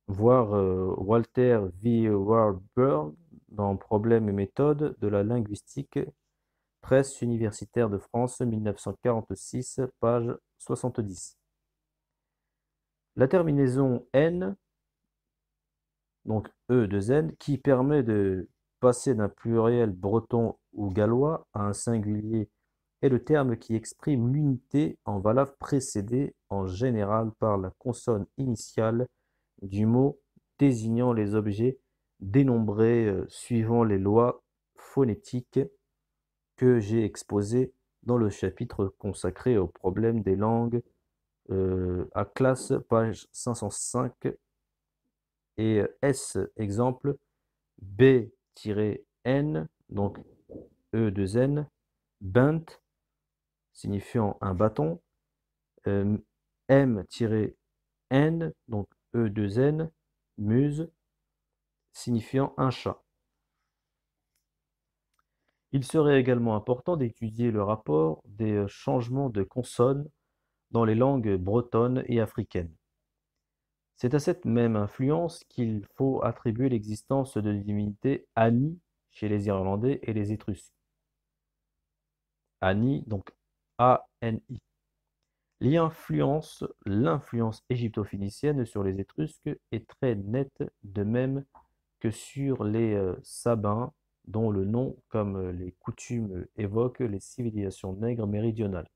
Voir Walter V. Warburg dans Problèmes et méthodes de la linguistique, Presse universitaire de France, 1946, page 70. La terminaison n, donc e 2 n, qui permet de passer d'un pluriel breton ou gallois à un singulier, est le terme qui exprime l'unité en valave précédée en général par la consonne initiale du mot désignant les objets dénombrés suivant les lois phonétiques que j'ai exposées dans le chapitre consacré au problème des langues à classe, page 505, et S, exemple, B-N, donc E2N, bent, signifiant un bâton, M-N, donc E2N, muse, signifiant un chat. Il serait également important d'étudier le rapport des changements de consonnes dans les langues bretonnes et africaines. C'est à cette même influence qu'il faut attribuer l'existence de divinités Ani chez les Irlandais et les Étrusques. Ani, donc A-N-I. L'influence égypto-phénicienne sur les Étrusques est très nette, de même que sur les Sabins, dont le nom, comme les coutumes, évoque les civilisations nègres méridionales.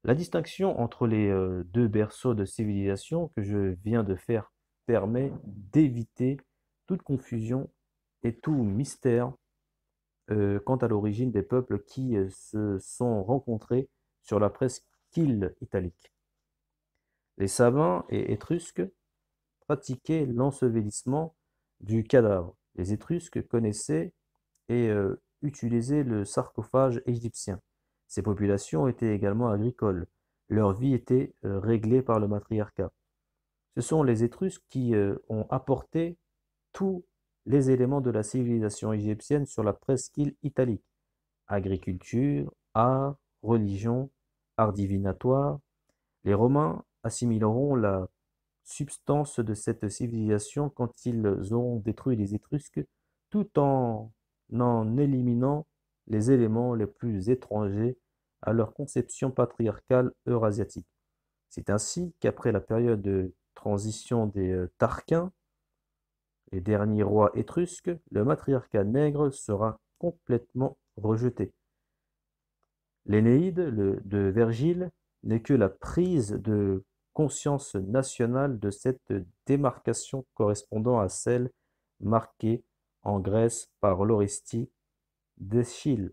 La distinction entre les deux berceaux de civilisation que je viens de faire permet d'éviter toute confusion et tout mystère quant à l'origine des peuples qui se sont rencontrés sur la presqu'île italique. Les Sabins et Étrusques pratiquaient l'ensevelissement du cadavre. Les Étrusques connaissaient et utilisaient le sarcophage égyptien. Ces populations étaient également agricoles. Leur vie était réglée par le matriarcat. Ce sont les Étrusques qui ont apporté tous les éléments de la civilisation égyptienne sur la presqu'île italique. Agriculture, art, religion, art divinatoire. Les Romains assimileront la substance de cette civilisation quand ils auront détruit les Étrusques, tout en éliminant les éléments les plus étrangers à leur conception patriarcale eurasiatique. C'est ainsi qu'après la période de transition des Tarquins, les derniers rois étrusques, le matriarcat nègre sera complètement rejeté. L'Énéide de Vergile n'est que la prise de conscience nationale de cette démarcation correspondant à celle marquée en Grèce par l'Orestie d'Eschyle.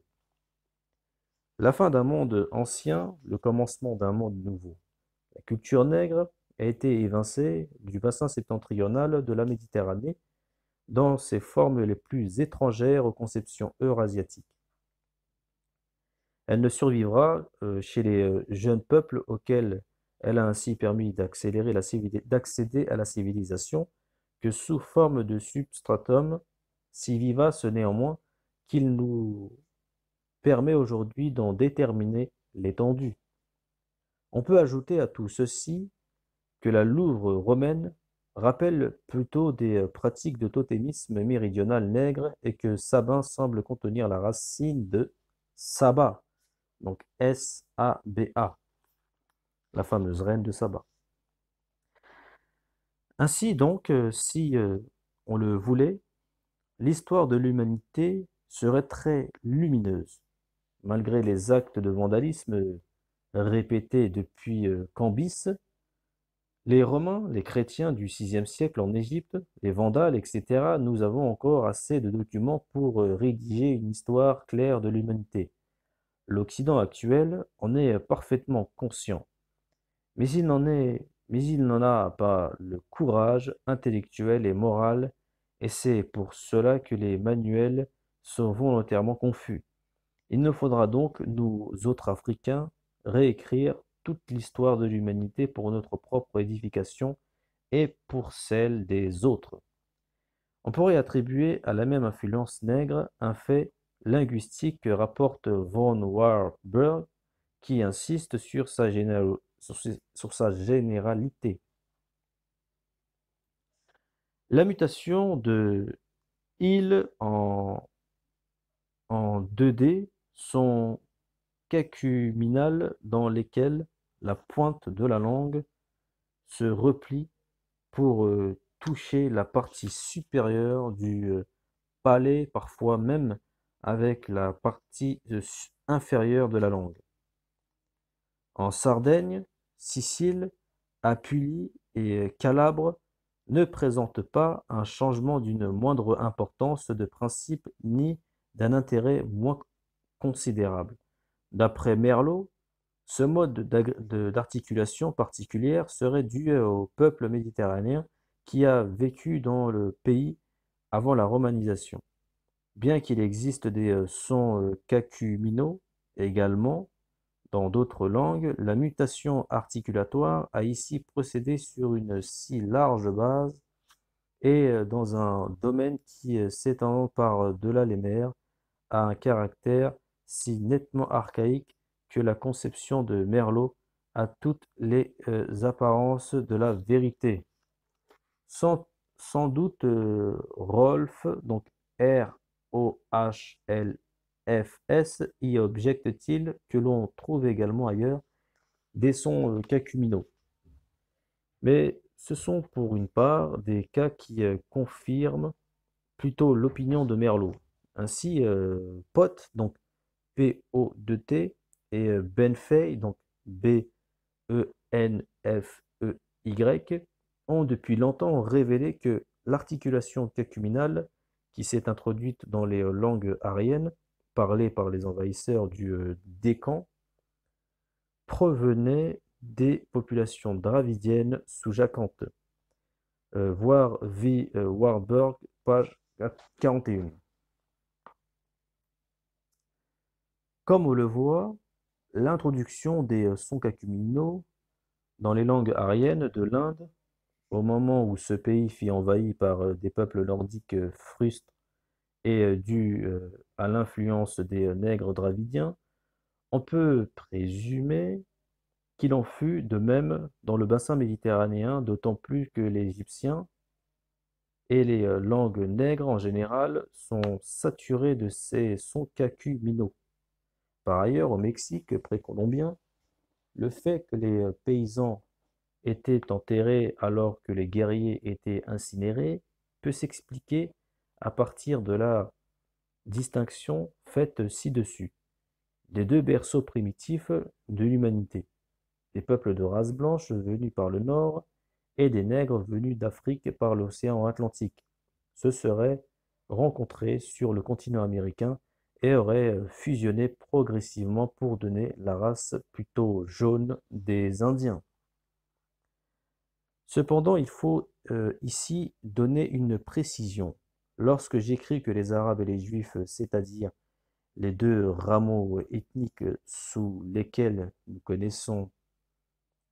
La fin d'un monde ancien, le commencement d'un monde nouveau. La culture nègre a été évincée du bassin septentrional de la Méditerranée dans ses formes les plus étrangères aux conceptions eurasiatiques. Elle ne survivra chez les jeunes peuples auxquels elle a ainsi permis d'accéder à la civilisation que sous forme de substratum, si vivace néanmoins qu'il nous permet aujourd'hui d'en déterminer l'étendue. On peut ajouter à tout ceci que la Louvre romaine rappelle plutôt des pratiques de totémisme méridional nègre et que Sabin semble contenir la racine de Saba, donc S-A-B-A, la fameuse reine de Saba. Ainsi donc, si on le voulait, l'histoire de l'humanité serait très lumineuse, malgré les actes de vandalisme répétés depuis Cambis. Les Romains, les chrétiens du VIe siècle en Égypte, les Vandales, etc., nous avons encore assez de documents pour rédiger une histoire claire de l'humanité. L'Occident actuel en est parfaitement conscient, mais il n'en a pas le courage intellectuel et moral, et c'est pour cela que les manuels sont volontairement confus. Il nous faudra donc, nous autres Africains, réécrire toute l'histoire de l'humanité pour notre propre édification et pour celle des autres. On pourrait attribuer à la même influence nègre un fait linguistique que rapporte von Warburg, qui insiste sur sa généralité. La mutation de il en 2D sont cacuminales dans lesquelles la pointe de la langue se replie pour toucher la partie supérieure du palais, parfois même avec la partie inférieure de la langue. En Sardaigne, Sicile, Apulie et Calabre ne présentent pas un changement d'une moindre importance de principe ni d'un intérêt moins considérable. D'après Merleau, ce mode d'articulation particulière serait dû au peuple méditerranéen qui a vécu dans le pays avant la romanisation. Bien qu'il existe des sons cacuminaux également dans d'autres langues, la mutation articulatoire a ici procédé sur une si large base et dans un domaine qui, s'étend par-delà les mers, a un caractère si nettement archaïque que la conception de Merleau a toutes les apparences de la vérité. Sans doute Rolf, donc R-O-H-L-F-S, y objecte-t-il que l'on trouve également ailleurs des sons cacuminaux. Mais ce sont pour une part des cas qui confirment plutôt l'opinion de Merleau. Ainsi, Pot, donc P-O-T, et Benfey, donc B-E-N-F-E-Y, ont depuis longtemps révélé que l'articulation cacuminale, qui s'est introduite dans les langues aryennes, parlées par les envahisseurs du Décan, provenait des populations dravidiennes sous-jacentes. Voir V. Warburg, page 41. Comme on le voit, l'introduction des sons cacuminaux dans les langues aryennes de l'Inde, au moment où ce pays fut envahi par des peuples nordiques frustes et dû à l'influence des nègres dravidiens, on peut présumer qu'il en fut de même dans le bassin méditerranéen, d'autant plus que les Égyptiens et les langues nègres en général sont saturées de ces sons cacuminaux. Par ailleurs, au Mexique précolombien, le fait que les paysans étaient enterrés alors que les guerriers étaient incinérés peut s'expliquer à partir de la distinction faite ci-dessus des deux berceaux primitifs de l'humanité, des peuples de race blanche venus par le nord et des nègres venus d'Afrique par l'océan Atlantique, se seraient rencontrés sur le continent américain et auraient fusionné progressivement pour donner la race plutôt jaune des Indiens. Cependant, il faut ici donner une précision. Lorsque j'écris que les Arabes et les Juifs, c'est-à-dire les deux rameaux ethniques sous lesquels nous connaissons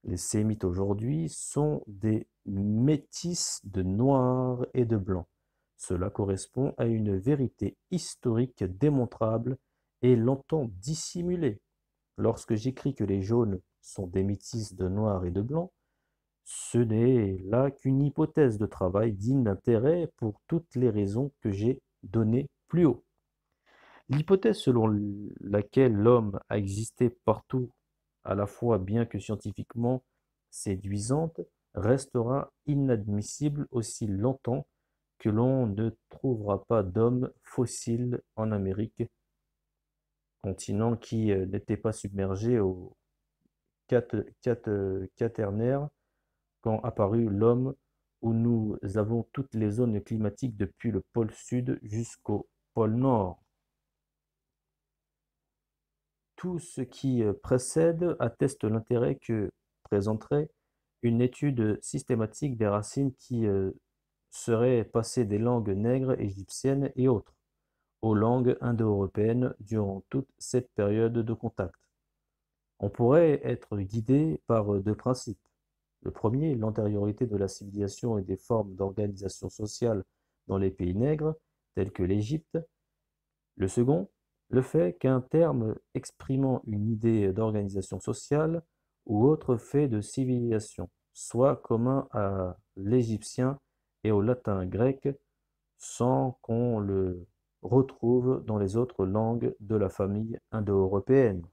les Sémites aujourd'hui, sont des métis de noirs et de blancs, cela correspond à une vérité historique démontrable et longtemps dissimulée. Lorsque j'écris que les jaunes sont des métis de noir et de blanc, ce n'est là qu'une hypothèse de travail digne d'intérêt pour toutes les raisons que j'ai données plus haut. L'hypothèse selon laquelle l'homme a existé partout, à la fois bien que scientifiquement séduisante, restera inadmissible aussi longtemps que l'on ne trouvera pas d'homme fossile en Amérique, continent qui n'était pas submergé au quaternaire quand apparut l'homme, où nous avons toutes les zones climatiques depuis le pôle sud jusqu'au pôle nord. Tout ce qui précède atteste l'intérêt que présenterait une étude systématique des racines qui seraient passées des langues nègres égyptiennes et autres aux langues indo-européennes durant toute cette période de contact. On pourrait être guidé par deux principes. Le premier, l'antériorité de la civilisation et des formes d'organisation sociale dans les pays nègres, tels que l'Égypte. Le second, le fait qu'un terme exprimant une idée d'organisation sociale ou autre fait de civilisation soit commun à l'égyptien et au latin grec sans qu'on le retrouve dans les autres langues de la famille indo-européenne.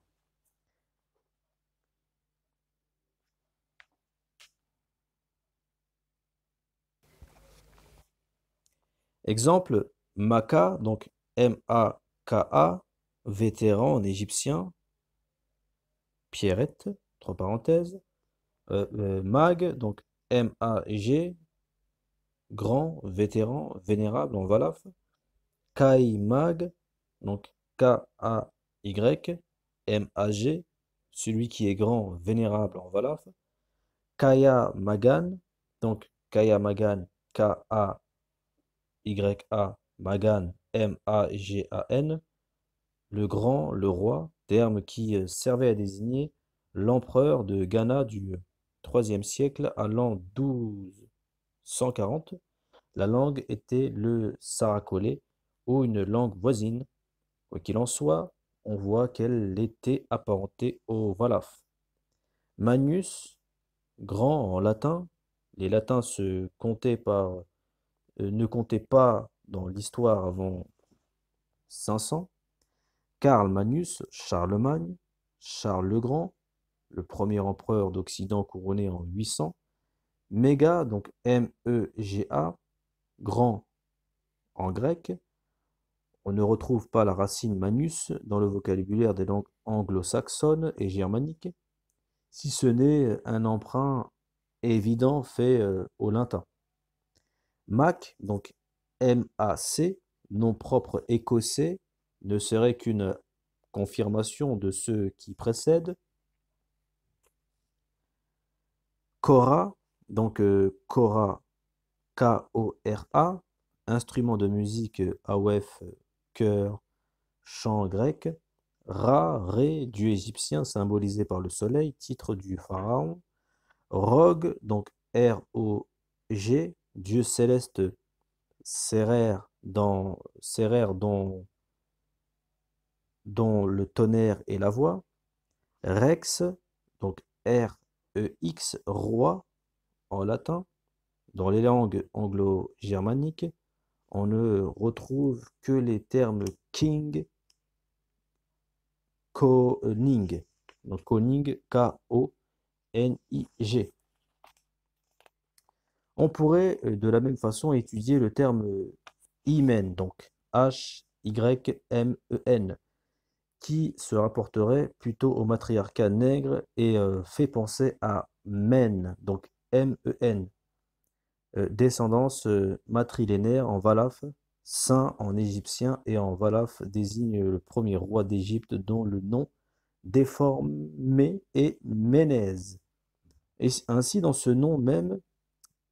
Exemple, Maka, donc M-A-K-A, vétéran en égyptien, Pierrette, entre parenthèses, Mag, donc M-A-G, grand, vétéran, vénérable en Wolof, Kai Mag, donc K-A-Y, M-A-G, celui qui est grand, vénérable en Wolof, Kaya Magan, donc Kaya Magan, K-A-Y-A, Magan, M-A-G-A-N, le grand, le roi, terme qui servait à désigner l'empereur de Ghana du IIIe siècle à l'an 1240. La langue était le saracolé ou une langue voisine. Quoi qu'il en soit, on voit qu'elle était apparentée au Wolof. Magnus, grand en latin, les latins ne comptaient pas dans l'histoire avant 500. Karl Magnus, Charlemagne, Charles le Grand, le premier empereur d'Occident couronné en 800. Méga, donc M-E-G-A, grand en grec. On ne retrouve pas la racine Magnus dans le vocabulaire des langues anglo-saxonnes et germaniques, si ce n'est un emprunt évident fait au latin. Mac, donc M-A-C, nom propre écossais, ne serait qu'une confirmation de ceux qui précèdent. Kora, donc Kora, K-O-R-A, instrument de musique Awef, chœur, chant grec. Ra, Ré, dieu égyptien symbolisé par le soleil, titre du pharaon. Rog, donc R-O-G, dieu céleste Sérère dont le tonnerre et la voix. Rex, donc R-E-X, roi en latin. Dans les langues anglo-germaniques, on ne retrouve que les termes king, koning. Donc koning, K-O-N-I-G. On pourrait de la même façon étudier le terme hymen, donc H-Y-M-E-N, qui se rapporterait plutôt au matriarcat nègre et fait penser à men, donc M-E-N, descendance matrilinéaire en Wolof, saint en égyptien et en Wolof désigne le premier roi d'Égypte dont le nom déformé est Ménez. Et ainsi, dans ce nom même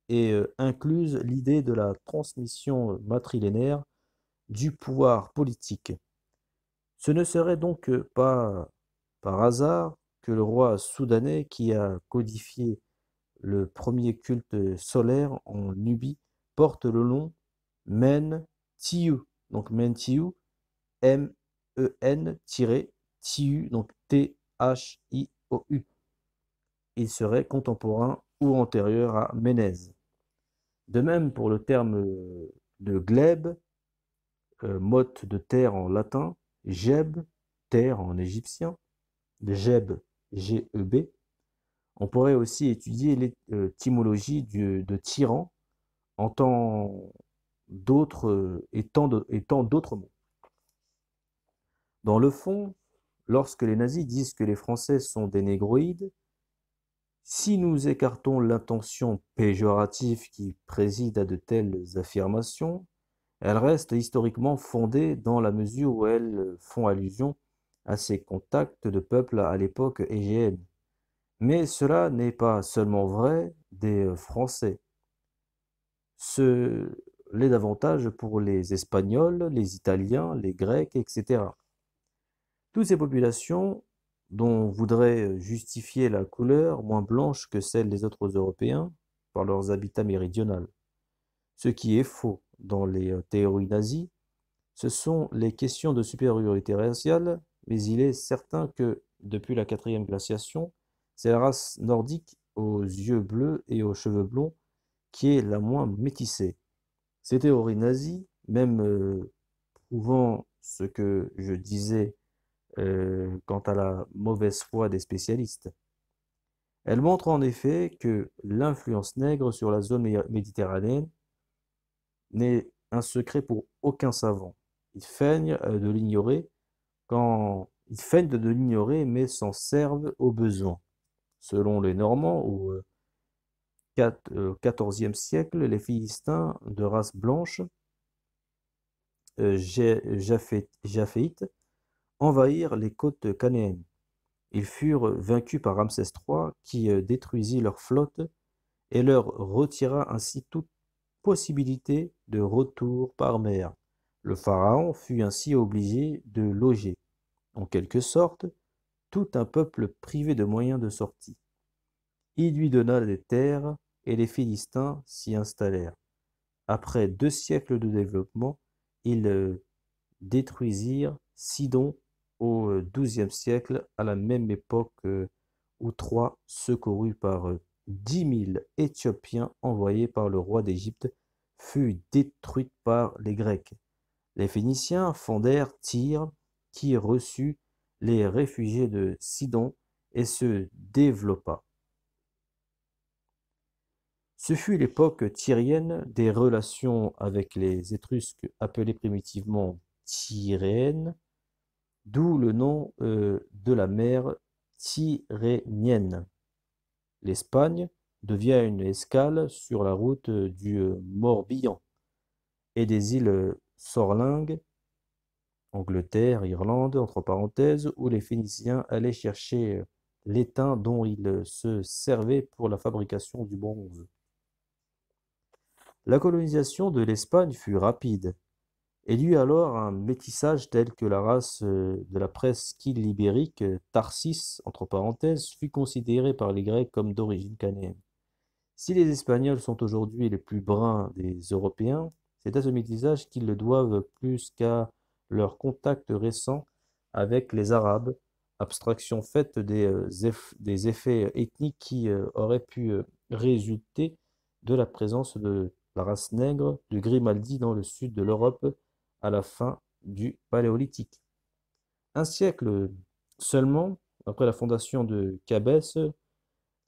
est incluse l'idée de la transmission matrilinéaire du pouvoir politique. Ce ne serait donc pas par hasard que le roi soudanais qui a codifié le premier culte solaire en Nubie porte le nom Men-Tiu. Donc Men-Tiu, M-E-N-Tiu, donc T H-I-O-U. Il serait contemporain ou antérieur à Ménez. De même pour le terme de glèbe, motte de terre en latin, geb, terre en égyptien, geb, G-E-B. On pourrait aussi étudier l'étymologie de tyran en tant d'autres étant d'autres mots. Dans le fond, lorsque les nazis disent que les Français sont des négroïdes, si nous écartons l'intention péjorative qui préside à de telles affirmations, elles restent historiquement fondées dans la mesure où elles font allusion à ces contacts de peuples à l'époque égéenne. Mais cela n'est pas seulement vrai des Français. Ce l'est davantage pour les Espagnols, les Italiens, les Grecs, etc. Toutes ces populations dont on voudrait justifier la couleur moins blanche que celle des autres Européens par leurs habitats méridionaux. Ce qui est faux dans les théories nazies, ce sont les questions de supériorité raciale, mais il est certain que, depuis la 4e glaciation, c'est la race nordique aux yeux bleus et aux cheveux blonds qui est la moins métissée. Ces théories nazies, même prouvant ce que je disais quant à la mauvaise foi des spécialistes. Elles montrent en effet que l'influence nègre sur la zone méditerranéenne n'est un secret pour aucun savant. Ils feignent de l'ignorer mais s'en servent au besoin. Selon les Normands, au XIVe siècle, les Philistins de race blanche, japhéites, envahirent les côtes canéennes. Ils furent vaincus par Ramsès III qui détruisit leur flotte et leur retira ainsi toute possibilité de retour par mer. Le pharaon fut ainsi obligé de loger, en quelque sorte, tout un peuple privé de moyens de sortie. Il lui donna des terres et les Philistins s'y installèrent. Après 2 siècles de développement, ils détruisirent Sidon au XIIe siècle, à la même époque où Troie, secouru par 10 000 Éthiopiens envoyés par le roi d'Égypte, fut détruite par les Grecs. Les Phéniciens fondèrent Tyr, qui reçut les réfugiés de Sidon et se développa. Ce fut l'époque tyrienne des relations avec les Étrusques appelées primitivement Tyréennes, d'où le nom de la mer Tyrrhénienne. L'Espagne devient une escale sur la route du Morbihan et des îles Sorlingues, Angleterre, Irlande, entre parenthèses, où les Phéniciens allaient chercher l'étain dont ils se servaient pour la fabrication du bronze. La colonisation de l'Espagne fut rapide. Il y eut alors un métissage tel que la race de la presqu'île ibérique, Tarsis, entre parenthèses, fut considérée par les Grecs comme d'origine canéenne. Si les Espagnols sont aujourd'hui les plus bruns des Européens, c'est à ce métissage qu'ils le doivent plus qu'à leur contact récent avec les Arabes, abstraction faite des effets ethniques qui auraient pu résulter de la présence de la race nègre de Grimaldi dans le sud de l'Europe à la fin du Paléolithique. Un siècle seulement après la fondation de Cabès,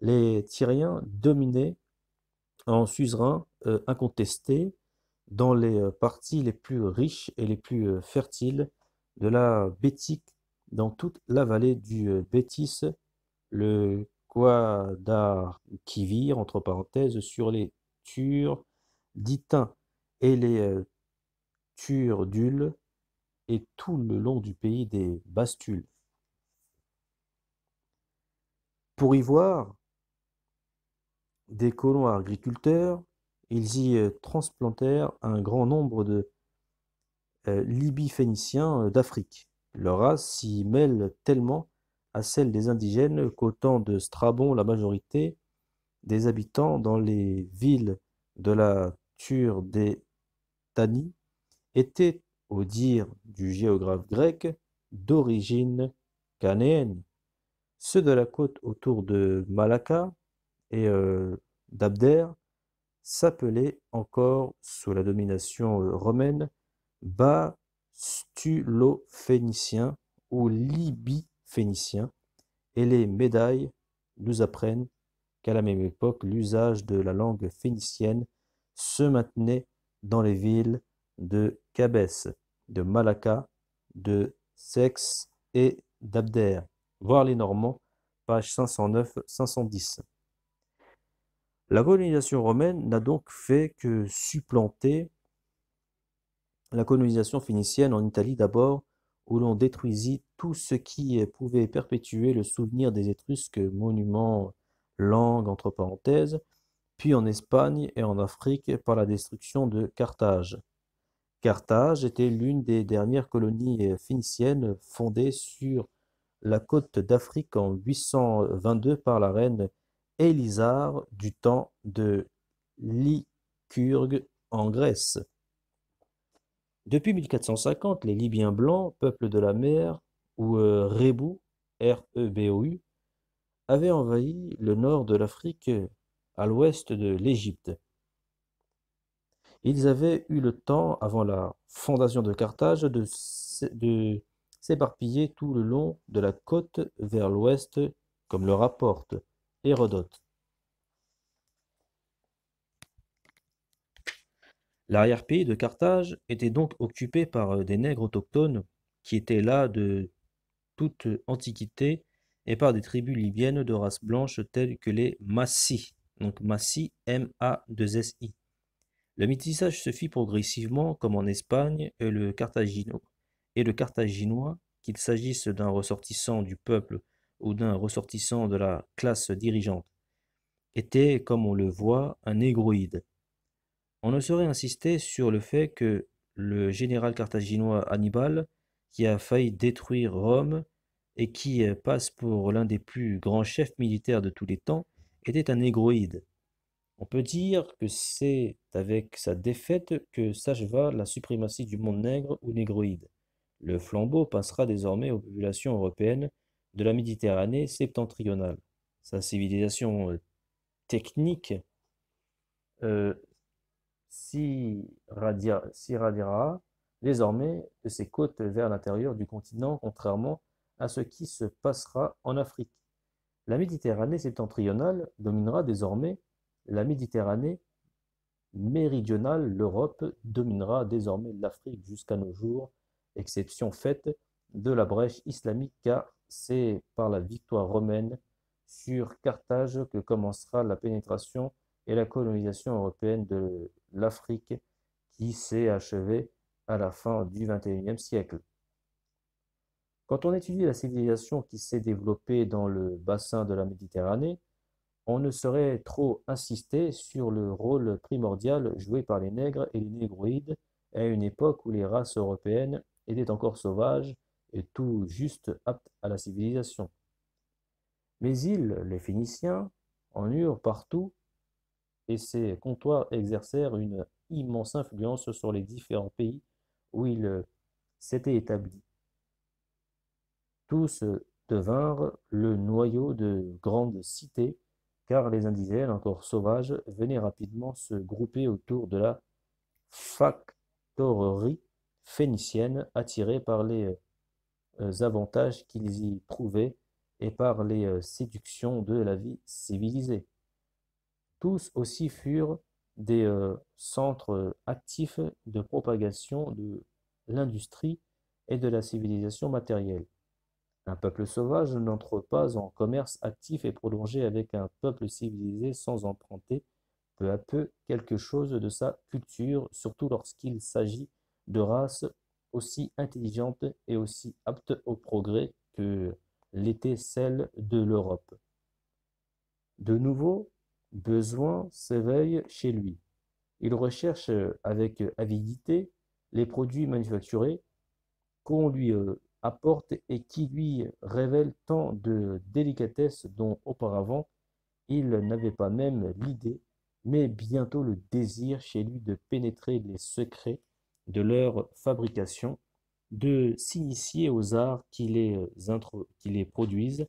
les Tyriens dominaient en suzerains incontestés dans les parties les plus riches et les plus fertiles de la Bétique, dans toute la vallée du Bétis, le Guadalquivir, entre parenthèses, sur les Turditains et les Turdules, et tout le long du pays des Bastules. Pour y voir des colons agriculteurs, ils y transplantèrent un grand nombre de Libye-Phéniciens d'Afrique. Leur race s'y mêle tellement à celle des indigènes qu'au temps de Strabon, la majorité des habitants dans les villes de la Turdétanie étaient, au dire du géographe grec, d'origine canéenne. Ceux de la côte autour de Malacca et d'Abder s'appelaient encore, sous la domination romaine, Bastulophéniciens ou Libiphéniciens, et les médailles nous apprennent qu'à la même époque, l'usage de la langue phénicienne se maintenait dans les villes de Cabès, de Malacca, de Seix et d'Abder, voir les Normands, page 509-510. La colonisation romaine n'a donc fait que supplanter la colonisation phénicienne en Italie d'abord, où l'on détruisit tout ce qui pouvait perpétuer le souvenir des Étrusques, monuments, langues, entre parenthèses, puis en Espagne et en Afrique par la destruction de Carthage. Carthage était l'une des dernières colonies phéniciennes fondées sur la côte d'Afrique en 822 par la reine Élisare du temps de Lycurgue en Grèce. Depuis 1450, les Libyens blancs, peuple de la mer, ou Rébou, R-E-B-O-U, avaient envahi le nord de l'Afrique à l'ouest de l'Égypte. Ils avaient eu le temps, avant la fondation de Carthage, de s'éparpiller tout le long de la côte vers l'ouest, comme le rapporte Hérodote. L'arrière-pays de Carthage était donc occupé par des nègres autochtones qui étaient là de toute antiquité et par des tribus libyennes de race blanche telles que les Massis, donc Massis, M-A-2-S-I. Le métissage se fit progressivement comme en Espagne et le carthaginois, qu'il s'agisse d'un ressortissant du peuple ou d'un ressortissant de la classe dirigeante, était, comme on le voit, un négroïde. On ne saurait insister sur le fait que le général carthaginois Hannibal, qui a failli détruire Rome et qui passe pour l'un des plus grands chefs militaires de tous les temps, était un négroïde. On peut dire que c'est avec sa défaite que s'acheva la suprématie du monde nègre ou négroïde. Le flambeau passera désormais aux populations européennes de la Méditerranée septentrionale. Sa civilisation technique euh, s'irradiera désormais de ses côtes vers l'intérieur du continent, contrairement à ce qui se passera en Afrique. La Méditerranée septentrionale dominera désormais la Méditerranée méridionale, l'Europe dominera désormais l'Afrique jusqu'à nos jours, exception faite de la brèche islamique car c'est par la victoire romaine sur Carthage que commencera la pénétration et la colonisation européenne de l'Afrique qui s'est achevée à la fin du XXIe siècle. Quand on étudie la civilisation qui s'est développée dans le bassin de la Méditerranée, on ne saurait trop insister sur le rôle primordial joué par les nègres et les négroïdes à une époque où les races européennes étaient encore sauvages et tout juste aptes à la civilisation. Mais ils, les Phéniciens, en eurent partout et ces comptoirs exercèrent une immense influence sur les différents pays où ils s'étaient établis. Tous devinrent le noyau de grandes cités, car les indigènes, encore sauvages, venaient rapidement se grouper autour de la factorerie phénicienne, attirés par les avantages qu'ils y trouvaient et par les séductions de la vie civilisée. Tous aussi furent des centres actifs de propagation de l'industrie et de la civilisation matérielle. Un peuple sauvage n'entre pas en commerce actif et prolongé avec un peuple civilisé sans emprunter peu à peu quelque chose de sa culture, surtout lorsqu'il s'agit de races aussi intelligentes et aussi aptes au progrès que l'était celle de l'Europe. De nouveaux besoins s'éveillent chez lui. Il recherche avec avidité les produits manufacturés qu'on lui apporte et qui lui révèlent tant de délicatesse dont auparavant il n'avait pas même l'idée, mais bientôt le désir chez lui de pénétrer les secrets de leur fabrication, de s'initier aux arts qui les produisent,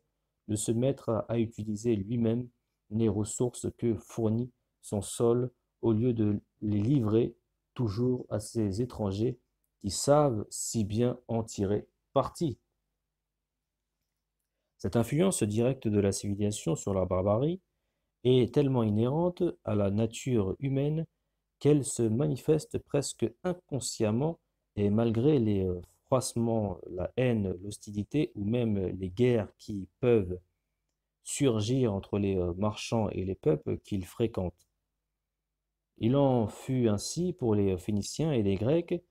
de se mettre à utiliser lui-même les ressources que fournit son sol au lieu de les livrer toujours à ces étrangers qui savent si bien en tirer parti. Cette influence directe de la civilisation sur la barbarie est tellement inhérente à la nature humaine qu'elle se manifeste presque inconsciemment et malgré les froissements, la haine, l'hostilité ou même les guerres qui peuvent surgir entre les marchands et les peuples qu'ils fréquentent. Il en fut ainsi pour les Phéniciens et les Grecs,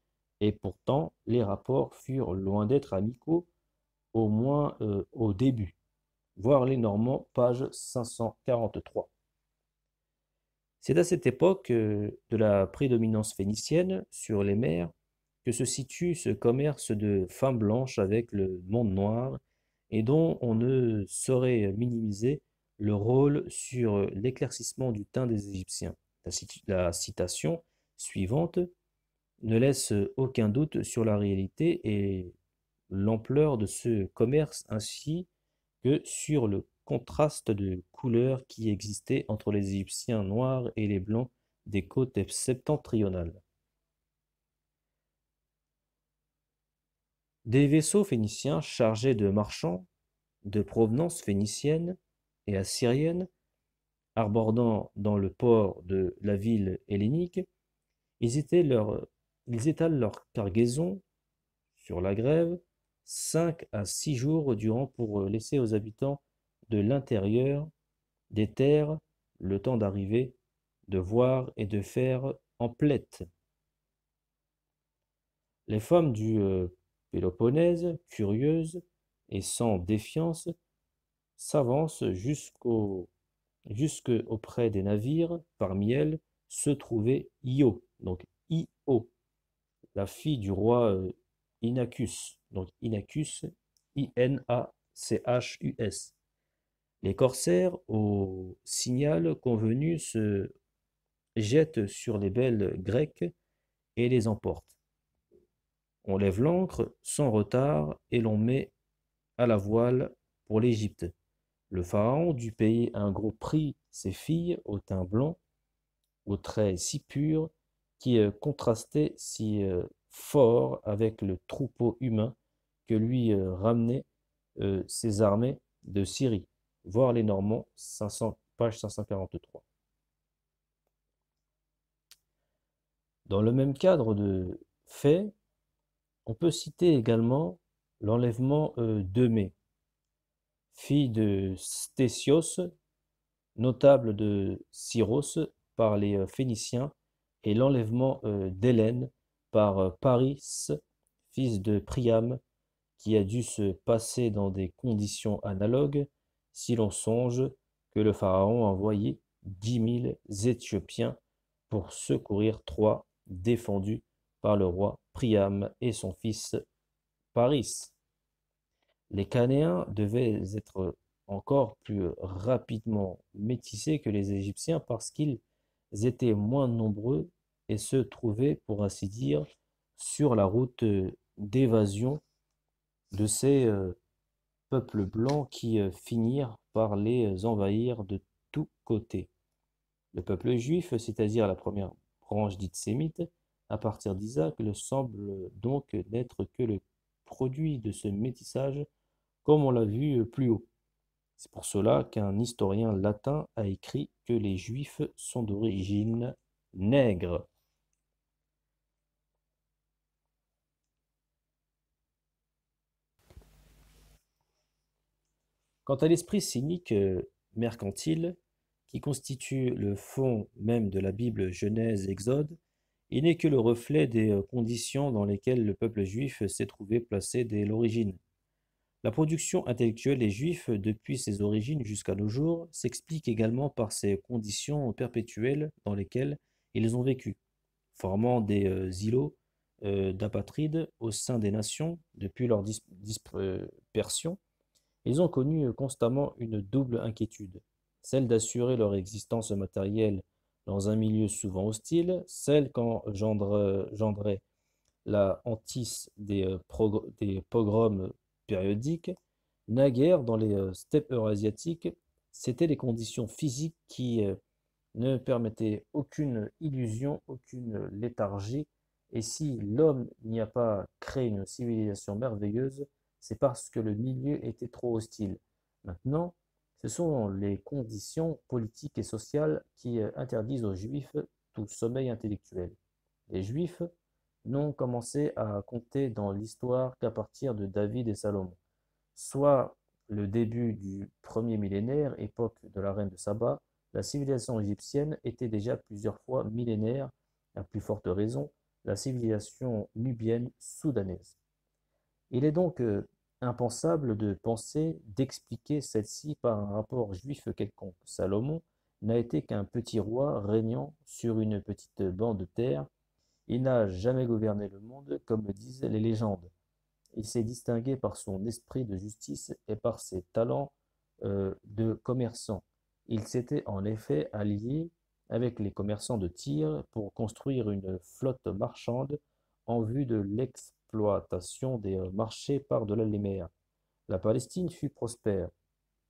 et pourtant les rapports furent loin d'être amicaux, au moins au début. Voir les Normands, page 543. C'est à cette époque de la prédominance phénicienne sur les mers que se situe ce commerce de femmes blanches avec le monde noir et dont on ne saurait minimiser le rôle sur l'éclaircissement du teint des Égyptiens. La citation suivante ne laisse aucun doute sur la réalité et l'ampleur de ce commerce ainsi que sur le contraste de couleurs qui existait entre les Égyptiens noirs et les blancs des côtes septentrionales. Des vaisseaux phéniciens chargés de marchands de provenance phénicienne et assyrienne, arborant dans le port de la ville hellénique, ils étalent leur cargaison sur la grève 5 à 6 jours durant pour laisser aux habitants de l'intérieur des terres le temps d'arriver, de voir et de faire emplette. Les femmes du Péloponnèse, curieuses et sans défiance, s'avancent jusque auprès des navires. Parmi elles se trouvait Io, donc Io, la fille du roi Inachus, donc Inachus, Inachus. Les corsaires, au signal convenu, se jettent sur les belles grecques et les emportent. On lève l'ancre sans retard et l'on met à la voile pour l'Égypte. Le pharaon dut payer un gros prix ses filles au teint blanc, aux traits si purs, qui contrastaient si fort avec le troupeau humain que lui ramenaient ses armées de Syrie. Voir les Normands, page 543. Dans le même cadre de faits, on peut citer également l'enlèvement d'Eumée, fille de Stésios, notable de Syros par les Phéniciens, et l'enlèvement d'Hélène par Paris, fils de Priam, qui a dû se passer dans des conditions analogues si l'on songe que le pharaon a envoyé 10 000 Éthiopiens pour secourir Troie, défendue par le roi Priam et son fils Paris. Les Canéens devaient être encore plus rapidement métissés que les Égyptiens parce qu'ils étaient moins nombreux et se trouvaient, pour ainsi dire, sur la route d'évasion de ces peuples blancs qui finirent par les envahir de tous côtés. Le peuple juif, c'est-à-dire la première branche dite sémite, à partir d'Isaac, ne semble donc n'être que le produit de ce métissage, comme on l'a vu plus haut. C'est pour cela qu'un historien latin a écrit que les Juifs sont d'origine nègre. Quant à l'esprit cynique mercantile, qui constitue le fond même de la Bible Genèse Exode, il n'est que le reflet des conditions dans lesquelles le peuple juif s'est trouvé placé dès l'origine. La production intellectuelle des Juifs depuis ses origines jusqu'à nos jours s'explique également par ces conditions perpétuelles dans lesquelles ils ont vécu, formant des îlots d'apatrides au sein des nations depuis leur dispersion. Ils ont connu constamment une double inquiétude, celle d'assurer leur existence matérielle dans un milieu souvent hostile, celle qu'engendrait la hantise des pogroms périodiques, Naguère, dans les steppes eurasiatiques, c'étaient les conditions physiques qui ne permettaient aucune illusion, aucune léthargie. Et si l'homme n'y a pas créé une civilisation merveilleuse, c'est parce que le milieu était trop hostile. Maintenant, ce sont les conditions politiques et sociales qui interdisent aux Juifs tout sommeil intellectuel. Les Juifs n'ont commencé à compter dans l'histoire qu'à partir de David et Salomon, soit le début du premier millénaire, époque de la reine de Saba. La civilisation égyptienne était déjà plusieurs fois millénaire, à plus forte raison la civilisation nubienne soudanaise. Il est donc impensable de penser d'expliquer celle-ci par un rapport juif quelconque. Salomon n'a été qu'un petit roi régnant sur une petite bande de terre. Il n'a jamais gouverné le monde comme le disent les légendes. Il s'est distingué par son esprit de justice et par ses talents de commerçant. Il s'était en effet allié avec les commerçants de Tyr pour construire une flotte marchande en vue de l'exploitation des marchés par-delà les mers. La Palestine fut prospère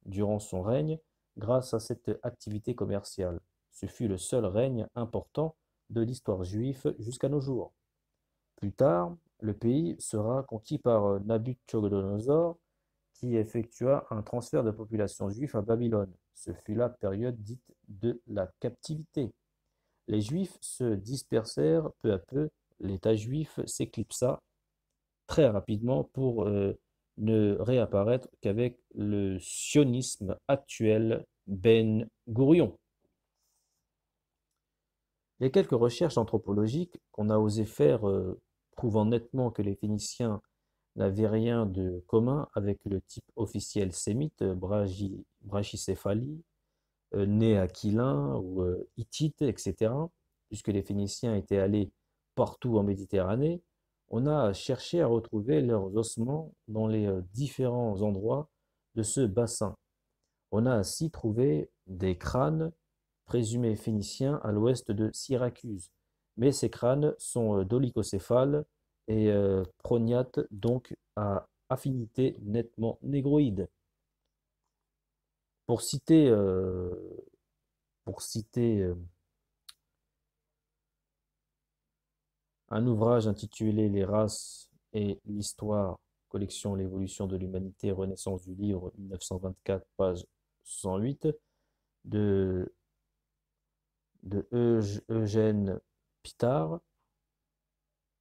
durant son règne grâce à cette activité commerciale. Ce fut le seul règne important de l'histoire juive jusqu'à nos jours. Plus tard, le pays sera conquis par Nabuchodonosor, qui effectua un transfert de population juive à Babylone. Ce fut la période dite de la captivité. Les Juifs se dispersèrent peu à peu, l'État juif s'éclipsa très rapidement pour ne réapparaître qu'avec le sionisme actuel Ben Gourion. Les quelques recherches anthropologiques qu'on a osé faire prouvant nettement que les Phéniciens n'avaient rien de commun avec le type officiel sémite, brachycéphalie, né aquilin ou hittite, etc., puisque les Phéniciens étaient allés partout en Méditerranée, on a cherché à retrouver leurs ossements dans les différents endroits de ce bassin. On a ainsi trouvé des crânes présumés phéniciens à l'ouest de Syracuse, mais ces crânes sont dolicocéphales et prognates, donc à affinité nettement négroïde. Pour citer, euh, pour citer un ouvrage intitulé Les races et l'histoire, collection L'évolution de l'humanité, Renaissance du livre, 1924, page 108, de, Eugène Pitard.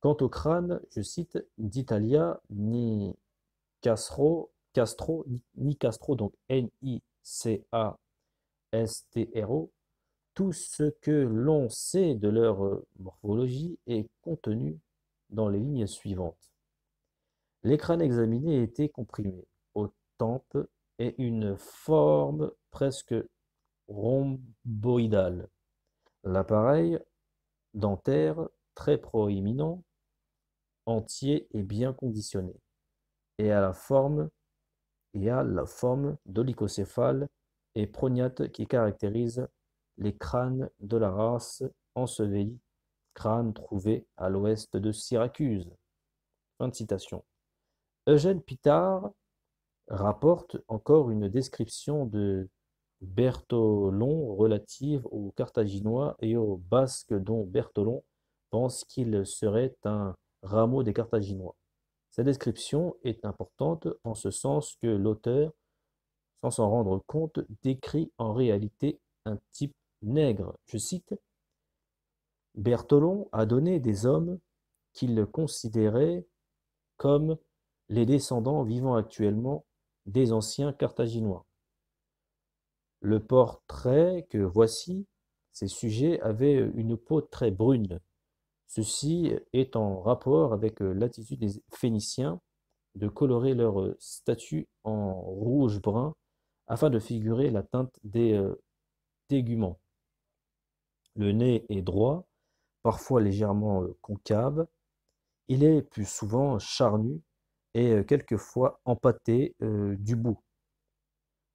Quant au crâne, je cite, d'Italia, Nicastro, donc Nicastro, tout ce que l'on sait de leur morphologie est contenu dans les lignes suivantes. Les crânes examinés étaient comprimés aux tempes et une forme presque rhomboïdale. L'appareil dentaire très proéminent, entier et bien conditionné, et à la forme dolicocéphale et prognate qui caractérise les crânes de la race ensevelie, crâne trouvé à l'ouest de Syracuse. Fin de citation. Eugène Pitard rapporte encore une description de Bertholon relative aux Carthaginois et aux Basques dont Bertholon pense qu'il serait un rameau des Carthaginois. Cette description est importante en ce sens que l'auteur, sans s'en rendre compte, décrit en réalité un type nègre. Je cite, Bertholon a donné des hommes qu'il considérait comme les descendants vivant actuellement des anciens Carthaginois. Le portrait que voici, ces sujets avaient une peau très brune. Ceci est en rapport avec l'attitude des Phéniciens de colorer leur statue en rouge-brun afin de figurer la teinte des téguments. Le nez est droit, parfois légèrement concave. Il est plus souvent charnu et quelquefois empâté du bout.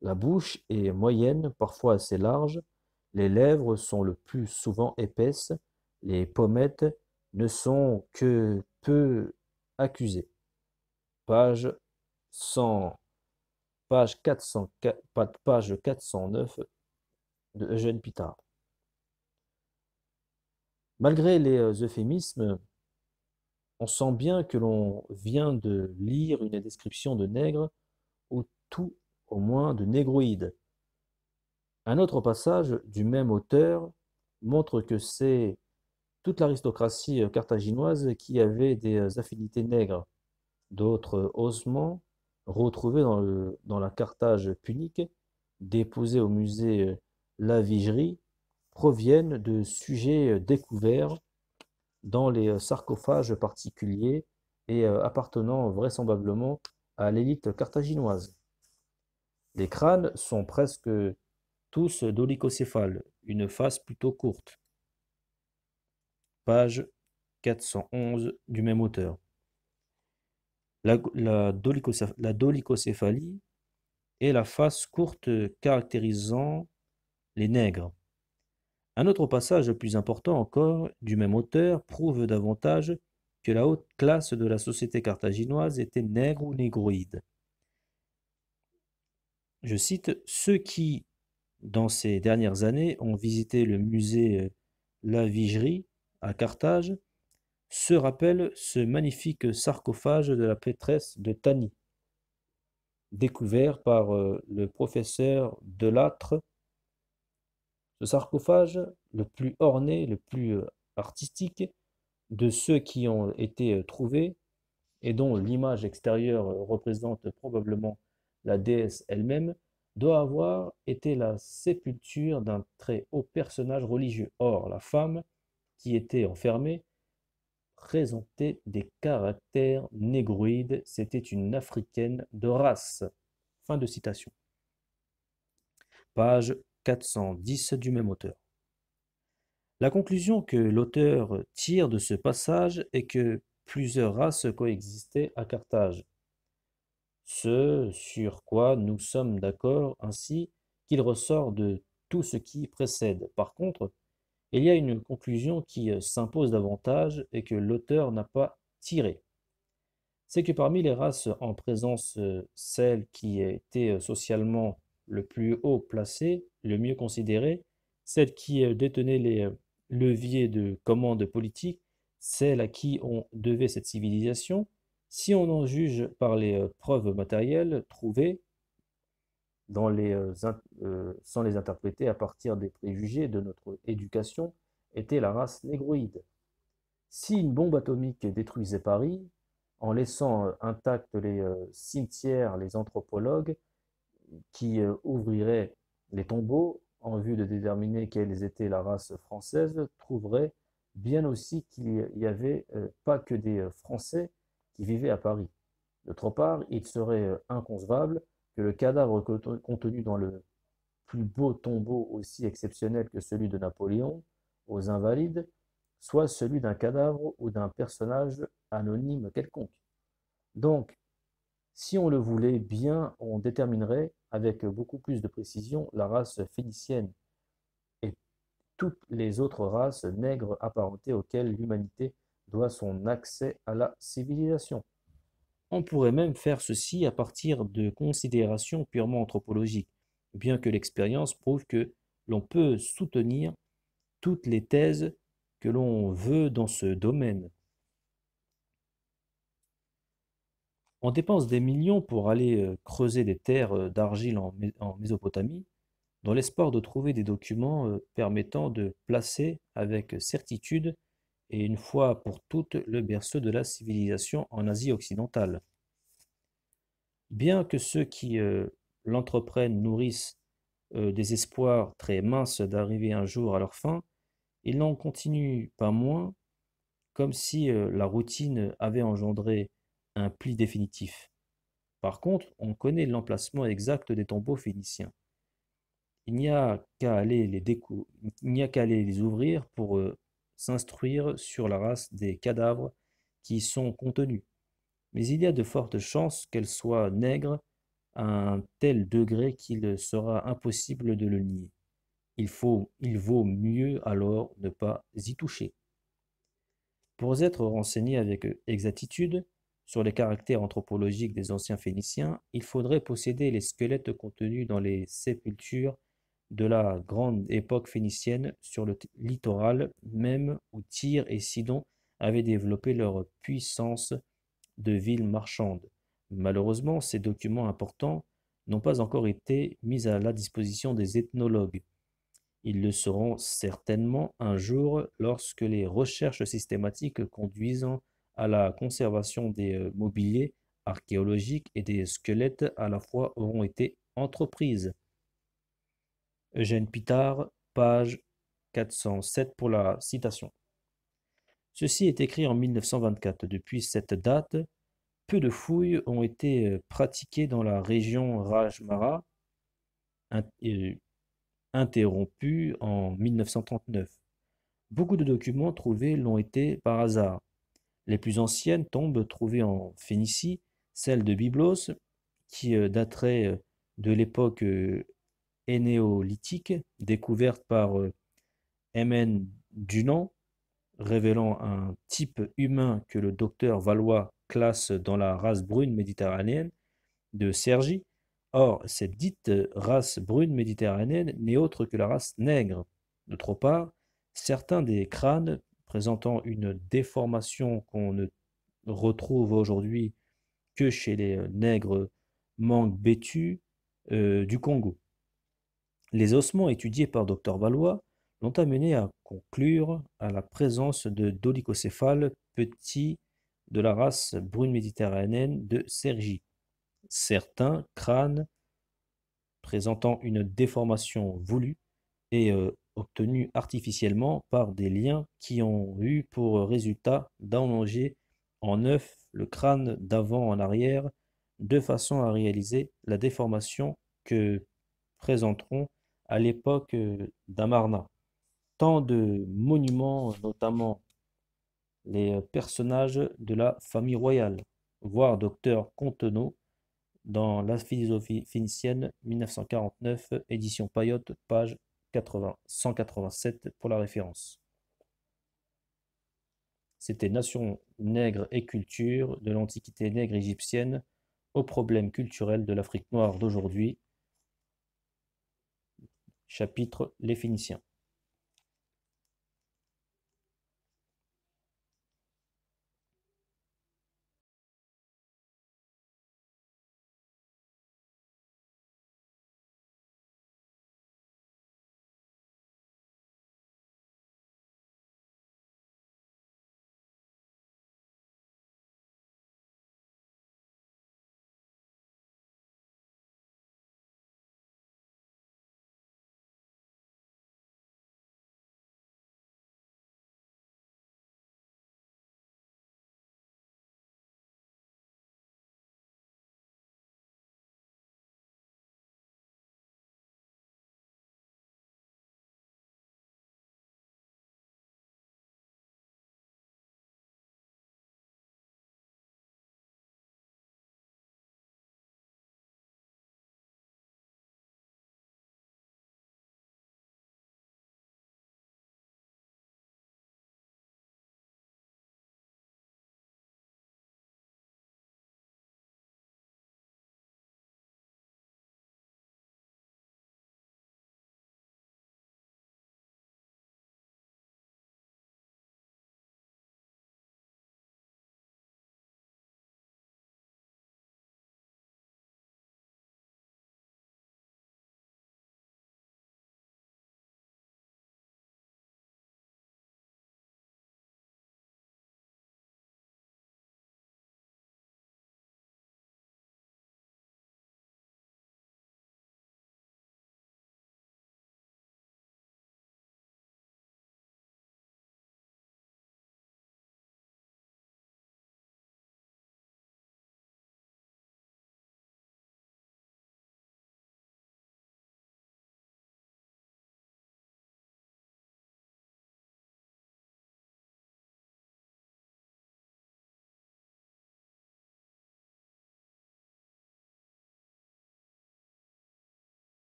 La bouche est moyenne, parfois assez large. Les lèvres sont le plus souvent épaisses. Les pommettes ne sont que peu accusées. Page 100. page 409 de Eugène Pitard. Malgré les euphémismes, on sent bien que l'on vient de lire une description de nègre, ou tout au moins de négroïde. Un autre passage du même auteur montre que c'est toute l'aristocratie carthaginoise qui avait des affinités nègres. D'autres ossements retrouvés dans la Carthage punique, déposés au musée La Vigerie, proviennent de sujets découverts dans les sarcophages particuliers et appartenant vraisemblablement à l'élite carthaginoise. Les crânes sont presque tous dolichocéphales, une face plutôt courte. Page 411 du même auteur. La dolicocéphalie est la face courte caractérisant les nègres. Un autre passage plus important encore du même auteur prouve davantage que la haute classe de la société carthaginoise était nègre ou négroïde. Je cite: ceux qui, dans ces dernières années, ont visité le musée La Vigerie à Carthage se rappellent ce magnifique sarcophage de la prêtresse de Tani, découvert par le professeur Delattre. Ce sarcophage, le plus orné, le plus artistique de ceux qui ont été trouvés, et dont l'image extérieure représente probablement la déesse elle-même, doit avoir été la sépulture d'un très haut personnage religieux. Or, la femme qui était enfermée présentait des caractères négroïdes, c'était une africaine de race. Fin de citation. Page 410 du même auteur. La conclusion que l'auteur tire de ce passage est que plusieurs races coexistaient à Carthage. Ce sur quoi nous sommes d'accord ainsi qu'il ressort de tout ce qui précède. Par contre, il y a une conclusion qui s'impose davantage et que l'auteur n'a pas tirée. C'est que parmi les races en présence, celle qui était socialement le plus haut placée, le mieux considérée, celle qui détenait les leviers de commande politique, celle à qui on devait cette civilisation, si on en juge par les preuves matérielles trouvées sans les interpréter à partir des préjugés de notre éducation, était la race négroïde. Si une bombe atomique détruisait Paris, en laissant intacts les cimetières, les anthropologues qui ouvriraient les tombeaux en vue de déterminer quelle était la race française trouveraient bien aussi qu'il n'y avait pas que des Français qui vivaient à Paris. D'autre part, il serait inconcevable que le cadavre contenu dans le plus beau tombeau aussi exceptionnel que celui de Napoléon, aux Invalides, soit celui d'un cadavre ou d'un personnage anonyme quelconque. Donc, si on le voulait bien, on déterminerait avec beaucoup plus de précision la race phénicienne et toutes les autres races nègres apparentées auxquelles l'humanité doit son accès à la civilisation. On pourrait même faire ceci à partir de considérations purement anthropologiques, bien que l'expérience prouve que l'on peut soutenir toutes les thèses que l'on veut dans ce domaine. On dépense des millions pour aller creuser des terres d'argile en Mésopotamie, dans l'espoir de trouver des documents permettant de placer avec certitude et une fois pour toutes le berceau de la civilisation en Asie occidentale. Bien que ceux qui l'entreprennent nourrissent des espoirs très minces d'arriver un jour à leur fin, ils n'en continuent pas moins, comme si la routine avait engendré un pli définitif. Par contre, on connaît l'emplacement exact des tombeaux phéniciens. Il n'y a qu'à aller les ouvrir pour s'instruire sur la race des cadavres qui y sont contenus. Mais il y a de fortes chances qu'elles soient nègres à un tel degré qu'il sera impossible de le nier. Il vaut mieux alors ne pas y toucher. Pour être renseigné avec exactitude sur les caractères anthropologiques des anciens Phéniciens, il faudrait posséder les squelettes contenus dans les sépultures de la grande époque phénicienne sur le littoral même où Tyr et Sidon avaient développé leur puissance de villes marchandes. Malheureusement, ces documents importants n'ont pas encore été mis à la disposition des ethnologues. Ils le seront certainement un jour lorsque les recherches systématiques conduisant à la conservation des mobiliers archéologiques et des squelettes à la fois auront été entreprises. Eugène Pitard, page 407 pour la citation. Ceci est écrit en 1924. Depuis cette date, peu de fouilles ont été pratiquées dans la région Rajmara, interrompue en 1939. Beaucoup de documents trouvés l'ont été par hasard. Les plus anciennes tombes trouvées en Phénicie, celle de Byblos, qui daterait de l'époque énéolithique, découverte par M.N. Dunant, révélant un type humain que le docteur Valois classe dans la race brune méditerranéenne de Cergy. Or, cette dite race brune méditerranéenne n'est autre que la race nègre. D'autre part, certains des crânes présentant une déformation qu'on ne retrouve aujourd'hui que chez les nègres Mangbetu du Congo. Les ossements étudiés par Dr Valois l'ont amené à conclure à la présence de dolicocéphales petits de la race brune méditerranéenne de Cergy. Certains crânes présentant une déformation voulue et obtenue artificiellement par des liens qui ont eu pour résultat d'allonger en neuf le crâne d'avant en arrière de façon à réaliser la déformation que présenteront à l'époque d'Amarna. Tant de monuments, notamment les personnages de la famille royale, voire docteur Contenot, dans La philosophie phénicienne, 1949, édition Payotte, page 187 pour la référence. C'était Nation nègre et culture, de l'Antiquité nègre égyptienne aux problèmes culturels de l'Afrique noire d'aujourd'hui. Chapitre Les Phéniciens.